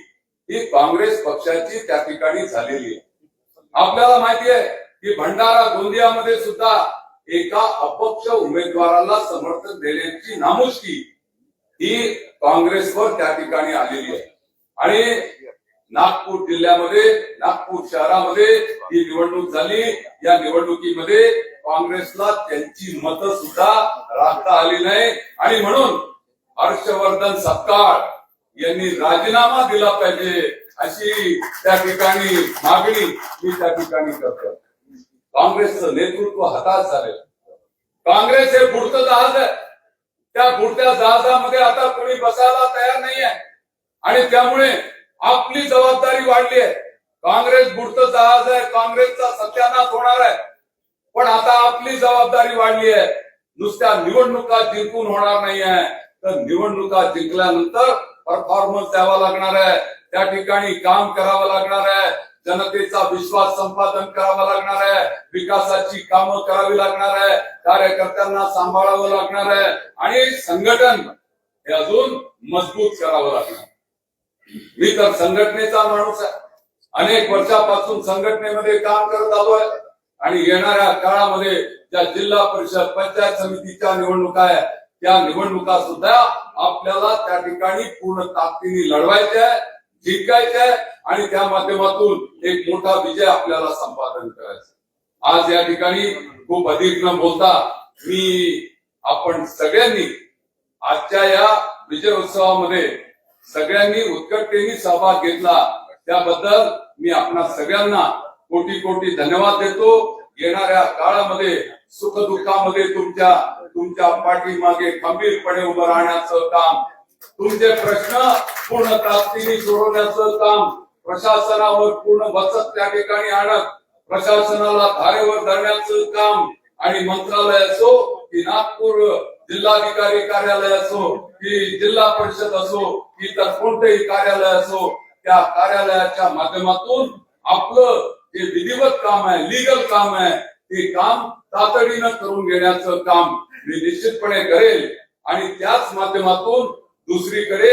ही काँग्रेस पक्षाची त्या ठिकाणी झालेली आहे. आपल्याला माहिती आहे की भंडारा गोंदियामध्ये सुद्धा एका अपक्ष उमेदवाराला समर्थन देण्याची नामुष्की ही काँग्रेसवर त्या ठिकाणी आलेली आहे. आणि नागपूर जिल्ह्यामध्ये, नागपूर शहरामध्ये ही निवडणूक झाली. या निवडणुकीमध्ये काँग्रेसला त्यांची मतं सुद्धा राखता आली नाही. आणि म्हणून हर्षवर्धन सपकाळ यांनी राजीनामा दिला पाहिजे अशी त्या ठिकाणी मागणी मी त्या ठिकाणी करतो. काँग्रेसचं नेतृत्व हताश झाले. काँग्रेस हे बुडतं जहाज आहे, त्या बुडत्या जहाजामध्ये आता कोणी बसायला तयार नाही आहे. आणि त्यामुळे आपली जबाबदारी वाढली आहे. काँग्रेस बुडतं जहाज आहे, काँग्रेसचा सत्यानाश होणार आहे, पण आता आपली जबाबदारी वाढली आहे. नुसत्या निवडणुका जिंकून होणार नाही आहे, तर निवडणुका जिंकल्यानंतर परफॉर्मन्स द्यावा लागणार आहे, त्या ठिकाणी काम करावं लागणार आहे, जनतेचा विश्वास संपादन करावा लागणार आहे, विकासाची कामं करावी लागणार आहे, कार्यकर्त्यांना सांभाळावं लागणार आहे आणि संघटन हे अजून मजबूत करावं लागणार. मी तर संघटनेचा माणूस आहे, अनेक वर्षापासून संघटनेमध्ये काम करत आलोय. आणि येणाऱ्या काळामध्ये ज्या जिल्हा परिषद पंचायत समितीच्या निवडणुका आहे त्या निवडणुका सुद्धा आपल्याला त्या ठिकाणी पूर्ण ताकदीने लढवायच्या आहे, जिंकायच्या आहे आणि त्या माध्यमातून एक मोठा विजय आपल्याला संपादन करायचा. आज या ठिकाणी खूप अधिक न बोलता मी आपण सगळ्यांनी आजच्या या विजय उत्सवामध्ये सगळ्यांनी उत्कटतेने सहभाग घेतला त्याबद्दल मी आपणा सगळ्यांना कोटी कोटी धन्यवाद देतो. येणाऱ्या काळामध्ये सुखदुःखामध्ये तुमच्या पाठीमागे खंबीरपणे उभं राहण्याचं काम, तुमचे प्रश्न पूर्ण ताकदीने सोडवण्याचं काम, प्रशासनावर पूर्ण बचत त्या ठिकाणी आणत प्रशासनाला धारेवर धरण्याचं काम आणि मंत्रालय असो की नागपूर जिल्हाधिकारी कार्यालय असो की जिल्हा परिषद असो की इतर कोणतेही कार्यालय असो त्या कार्यालयाच्या माध्यमातून आपलं जे विधिवत काम आहे, लीगल काम आहे, ते काम तातडीनं करून घेण्याचं काम मी निश्चितपणे करेल. आणि त्याच माध्यमातून दुसरीकडे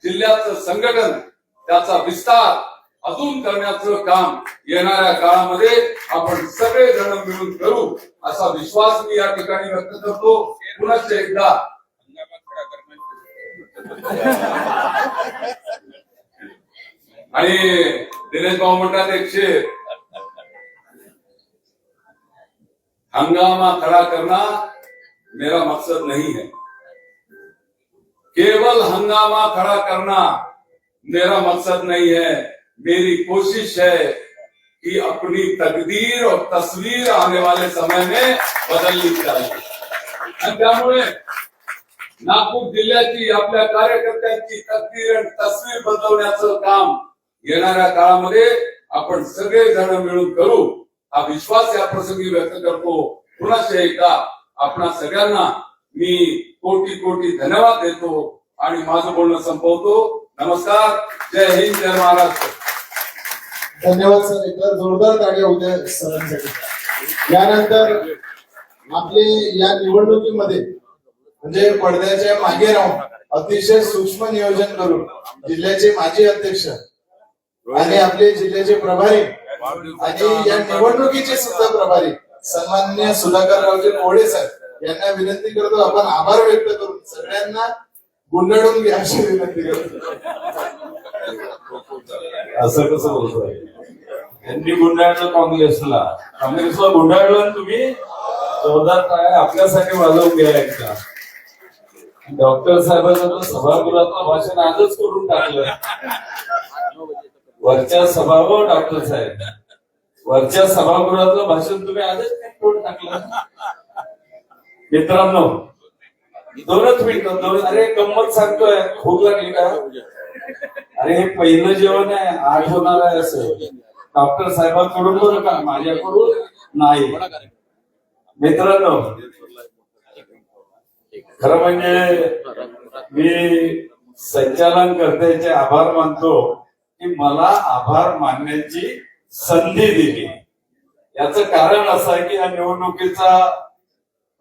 जिल्ह्याचं संघटन, त्याचा विस्तार अजून करण्याचं काम येणाऱ्या काळामध्ये आपण सगळे जण मिळून करू असा विश्वास मी या ठिकाणी व्यक्त करतो. पुन्हा एकदा आणि दिनेश भाऊ म्हणतात एक शेर, हंगामा खड़ा करना मेरा मकसद नहीं है, केवल हंगामा खड़ा करना मेरा मकसद नहीं है, मेरी कोशिश है कि अपनी तकदीर और तस्वीर आने वाले समय में बदलनी चाहिए. आणि त्यामुळे नागपूर जिल्ह्याची आपल्या कार्यकर्त्यांची तकदीर आणि तस्वीर बदलवण्याचं काम येणाऱ्या काळामध्ये आपण सगळे जण मिळून करू हा विश्वास या प्रसंगी व्यक्त करतो. पुन्हा एकदा आपणा सगळ्यांना मी कोटी कोटी धन्यवाद देतो आणि माझं बोलणं संपवतो. नमस्कार, जय हिंद, जय महाराष्ट्र. धन्यवाद सर. एकदा जोरदार ताळ्या होत्या सरांसाठी. यानंतर आपले या निवडणुकीमध्ये म्हणजे पडद्याच्या मागे राहून अतिशय सूक्ष्म नियोजन करून जिल्ह्याचे माजी अध्यक्ष आणि आपले जिल्ह्याचे प्रभारी आणि या निवडणुकीचे सुद्धा प्रभारी सन्माननीय सुधाकररावजी कोळे साहेब यांना विनंती करतो, आपण आभार व्यक्त करून सगळ्यांना गुंडाळून घ्या अशी विनंती करतो. असं कसं बोलतोय? यांनी गुंडाळलं काँग्रेसला गुंडाळलं तुम्ही जोरदार काय आपल्यासाठी वाजवून घ्यायचा. डॉक्टर साहेबांचं तर सभागृहातलं भाषण आजच करून टाकलं. वरच्या सभागृह डॉक्टर साहेब वरच्या सभागृहातलं भाषण तुम्ही आजच करून टाकलं. मित्रांनो, 2च मिनिटं. अरे गंमत सांगतोय, भूक लागली का? अरे हे पहिलं जेवण आहे, 8 होणार आहे असं डॉक्टर साहेबांकडून बरं का, माझ्याकडून नाही. मित्रांनो, खरं म्हणजे मी संचालन कर्त्याचे आभार मानतो की मला आभार मानण्याची संधी दिली. याचं कारण असं आहे की या निवडणुकीचा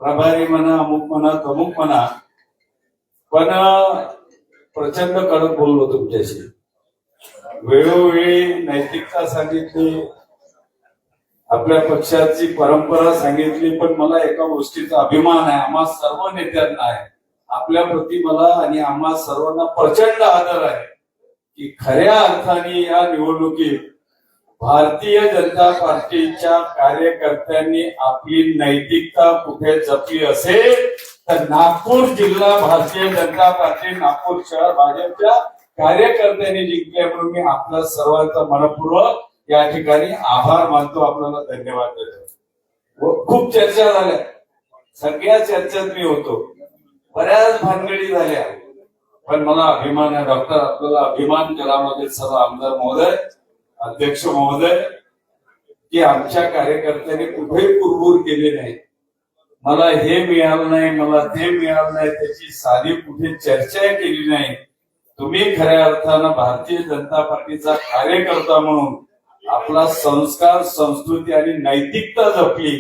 प्रभारी म्हणा, अमुक म्हणा, तमुक म्हणा, पण प्रचंड कडक बोललो तुमच्याशी. वेळोवेळी नैतिकता सांगितली, आपल्या पक्षाची परंपरा सांगितली, पण मला एका गोष्टीचा अभिमान आहे, आम्हा सर्व नेत्यांना आहे, आपल्या प्रती मला आणि आम्हा सर्वांना प्रचंड आदर आहे की खऱ्या अर्थाने या निवडणुकीत भारतीय जनता पार्टीच्या कार्यकर्त्यांनी आपली नैतिकता कुठे जपली असेल तर नागपूर जिल्हा भारतीय जनता पार्टी, नागपूर शहर भाजपच्या कार्यकर्त्यांनी जिंकले, म्हणून मी आपल्या सर्वांचा मनपूर्वक या ठिकाणी आभार मानतो, आपल्याला धन्यवाद देतो. खूप चर्चा झाल्या, सगळ्या चर्चेत मी होतो, बऱ्याच भानगडी झाल्या, पण मला अभिमान आहे डॉक्टर, आपल्याला अभिमान करामध्ये सर्व आमदार महोदय, अध्यक्ष महोदय, की आमच्या कार्यकर्त्यांनी कुठेही कुरबुर केली नाही. मला हे मिळालं नाही, मला ते मिळालं नाही, त्याची साधी कुठे चर्चा केली नाही. तुम्ही खऱ्या अर्थानं भारतीय जनता पार्टीचा कार्यकर्ता म्हणून आपला संस्कार, संस्कृती आणि नैतिकता जपली.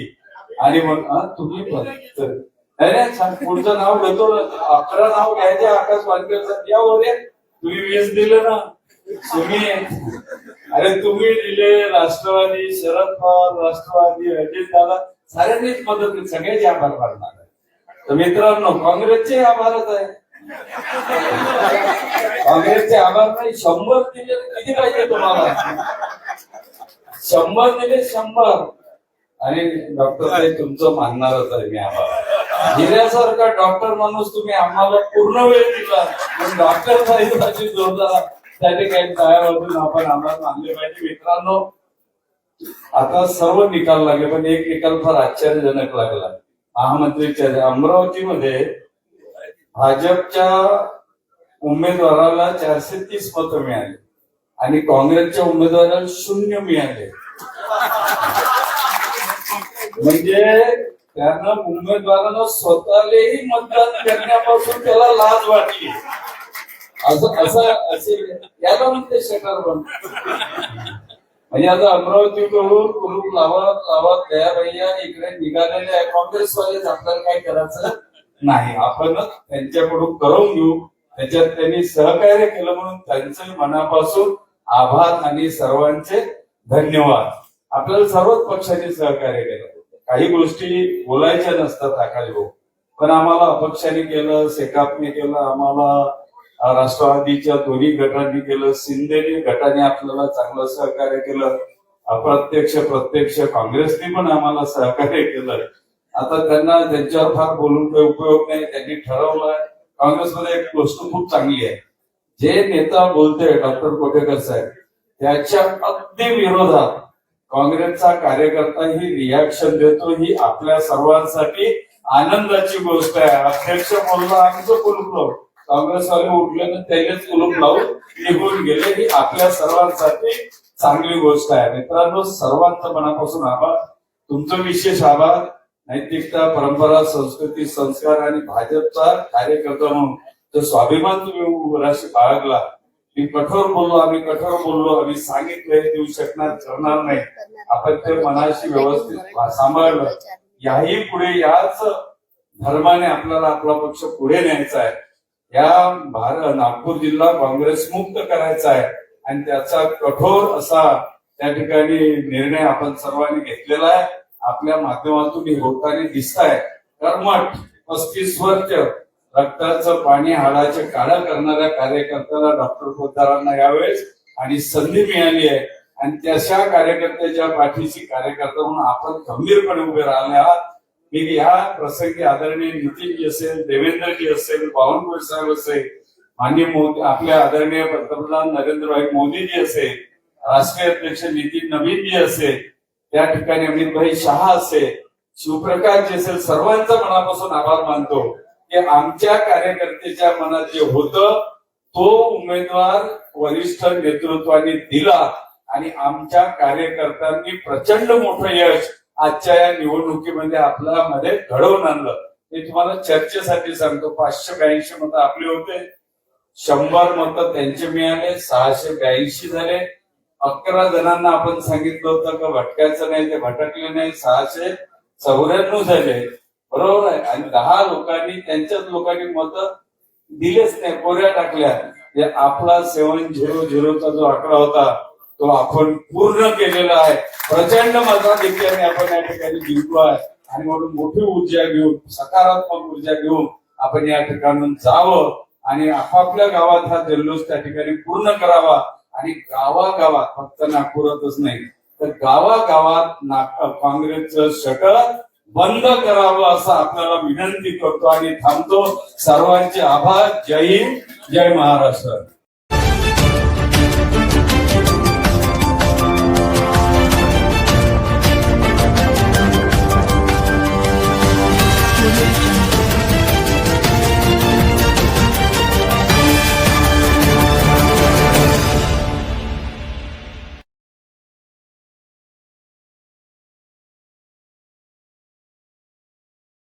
आणि मग तुम्ही पण छान पुढचं नाव घेतो, 11 नाव घ्यायचे आकाश वानखेडचं, या वर तुम्ही 20 दिलं ना तुम्ही. अरे तुम्ही दिले, राष्ट्रवादी, शरद पवार, राष्ट्रवादी, अजित दादा, साऱ्यांनीच मदत केली, सगळ्याचे आभार मानणार आहे. तर मित्रांनो, काँग्रेसचे आभारच आहे. काँग्रेसचे आभार नाही, 100 दिले किती पाहिजे तुम्हाला? 100 दिले, 100. आणि डॉक्टर साहेब तुमचं मानणारच आहे मी आभार. हिऱ्यासारखा डॉक्टर माणूस तुम्ही आम्हाला पूर्ण वेळ दिला, पण डॉक्टर साहेबांची जोरदार त्या ठिकाणी तयार आपण आम्हाला मानले पाहिजे. मित्रांनो, आता सर्व निकाल लागले, पण एक निकाल फार आश्चर्यजनक लागला. महामंत्रीच्या अमरावतीमध्ये भाजपच्या उमेदवाराला 430 मतं मिळाली आणि काँग्रेसच्या उमेदवाराला 0 मिळाले. म्हणजे त्यानं उमेदवारानं स्वतःलाही मतदान करण्यापासून त्याला लाज वाटली. असे याला म्हणते शटर बंद. म्हणजे आता अमरावतीकडून कुलूप लावत दया भैया इकडे निघालेले आहे काँग्रेसवालेच, आपल्याला काय करायचं नाही, आपण त्यांच्याकडून करून घेऊ. त्याच्यात त्यांनी सहकार्य केलं म्हणून त्यांचे मनापासून आभार आणि सर्वांचे धन्यवाद. आपल्याला सर्वच पक्षांनी सहकार्य केलं. काही गोष्टी बोलायच्या नसतात आकाश भाऊ, पण आम्हाला अपक्षाने केलं, सेकापने केलं, आम्हाला राष्ट्रवादीच्या दोन्ही गटांनी केलं, शिंदे गटाने आपल्याला चांगलं सहकार्य केलं, अप्रत्यक्ष प्रत्यक्ष काँग्रेसने पण आम्हाला सहकार्य केलं. आता त्यांना त्यांच्यावर फार बोलून काही उपयोग नाही. त्यांनी ठरवलं. काँग्रेसमध्ये एक गोष्ट खूप चांगली आहे, जे नेता बोलते डॉक्टर कोटेकर साहेब त्याच्या अगदी विरोधात काँग्रेसचा कार्यकर्ता ही रिॲक्शन देतो. ही आपल्या सर्वांसाठी आनंदाची गोष्ट आहे. अध्यक्ष बोलला आमचं कुलूप लावून, काँग्रेसवाले उठल्यानं त्यानेच कुलूप लावून निघून गेले. ही आपल्या सर्वांसाठी चांगली गोष्ट आहे. मित्रांनो, सर्वांचं मनापासून आभार, तुमचं विशेष आभार. नैतिकता, परंपरा, संस्कृती, संस्कार आणि भाजपचा कार्यकर्ता म्हणून जो स्वाभिमान तुम्ही राशी बाळगला. मी कठोर बोललो, आम्ही सांगितलं देऊ शकणार, करणार नाही. आपण ते मनाशी व्यवस्थित सांभाळलं. याही पुढे याच धर्माने आपल्याला आपला पक्ष पुढे न्यायचा आहे. या नागपूर जिल्हा काँग्रेस मुक्त करायचा आहे आणि त्याचा कठोर असा त्या ठिकाणी निर्णय आपण सर्वांनी घेतलेला आहे. आपल्या माध्यमातून हे होताना दिसत आहे. कर्मठ 35 वर्ष रक्ताचं पाणी हाडाचे काळं करणाऱ्या कार्यकर्त्याला डॉक्टर पोद्दारांना यावेळेस आणि संधी मिळाली आहे आणि तशा कार्यकर्त्याच्या पाठीशी कार्यकर्ता म्हणून आपण गंभीरपणे उभे राहिले आहात. मी या प्रसंगी आदरणीय नितीनजी असेल, देवेंद्रजी असेल, बावनकुळे साहेब असेल, माननीय मोदी, आपल्या आदरणीय पंतप्रधान नरेंद्रभाई मोदीजी असेल, राष्ट्रीय अध्यक्ष नितीन नवीनजी असेल, त्या ठिकाणी अमितभाई शहा असेल, शिवप्रकाशजी असेल, सर्वांचा मनापासून आभार मानतो की आमच्या कार्यकर्त्याच्या मनात जे होतं तो उमेदवार वरिष्ठ नेतृत्वाने दिला आणि आमच्या कार्यकर्त्यांनी प्रचंड मोठं यश आजच्या या निवडणुकीमध्ये आपल्यामध्ये घडवून आणलं. ते तुम्हाला चर्चेसाठी सांगतो. 582 मतं आपले होते, 100 मतं त्यांचे मिळाले, 682 झाले. 11 जणांना आपण सांगितलं होतं का भटकायचं नाही, ते भटकले नाही, 694 झाले. बरोबर आहे. आणि 10 लोकांनी त्यांच्याच लोकांनी मतं दिलेच नाही, कोऱ्या टाकल्या. आपला 700चा जो आकडा होता तो आपण पूर्ण केलेला आहे. प्रचंड मताधिक्याने आपण या ठिकाणी जिंकलो आहे आणि म्हणून मोठी ऊर्जा घेऊन, सकारात्मक ऊर्जा घेऊन आपण या ठिकाणून जावं आणि आपापल्या गावात हा जल्लोष त्या ठिकाणी पूर्ण करावा. आणि गावागावात, फक्त नागपुरातच नाही तर गावागावात काँग्रेसचं शटर बंद करावं असं आपल्याला विनंती करतो आणि थांबतो. सर्वांचे आभार. जय हिंद, जय महाराष्ट्र.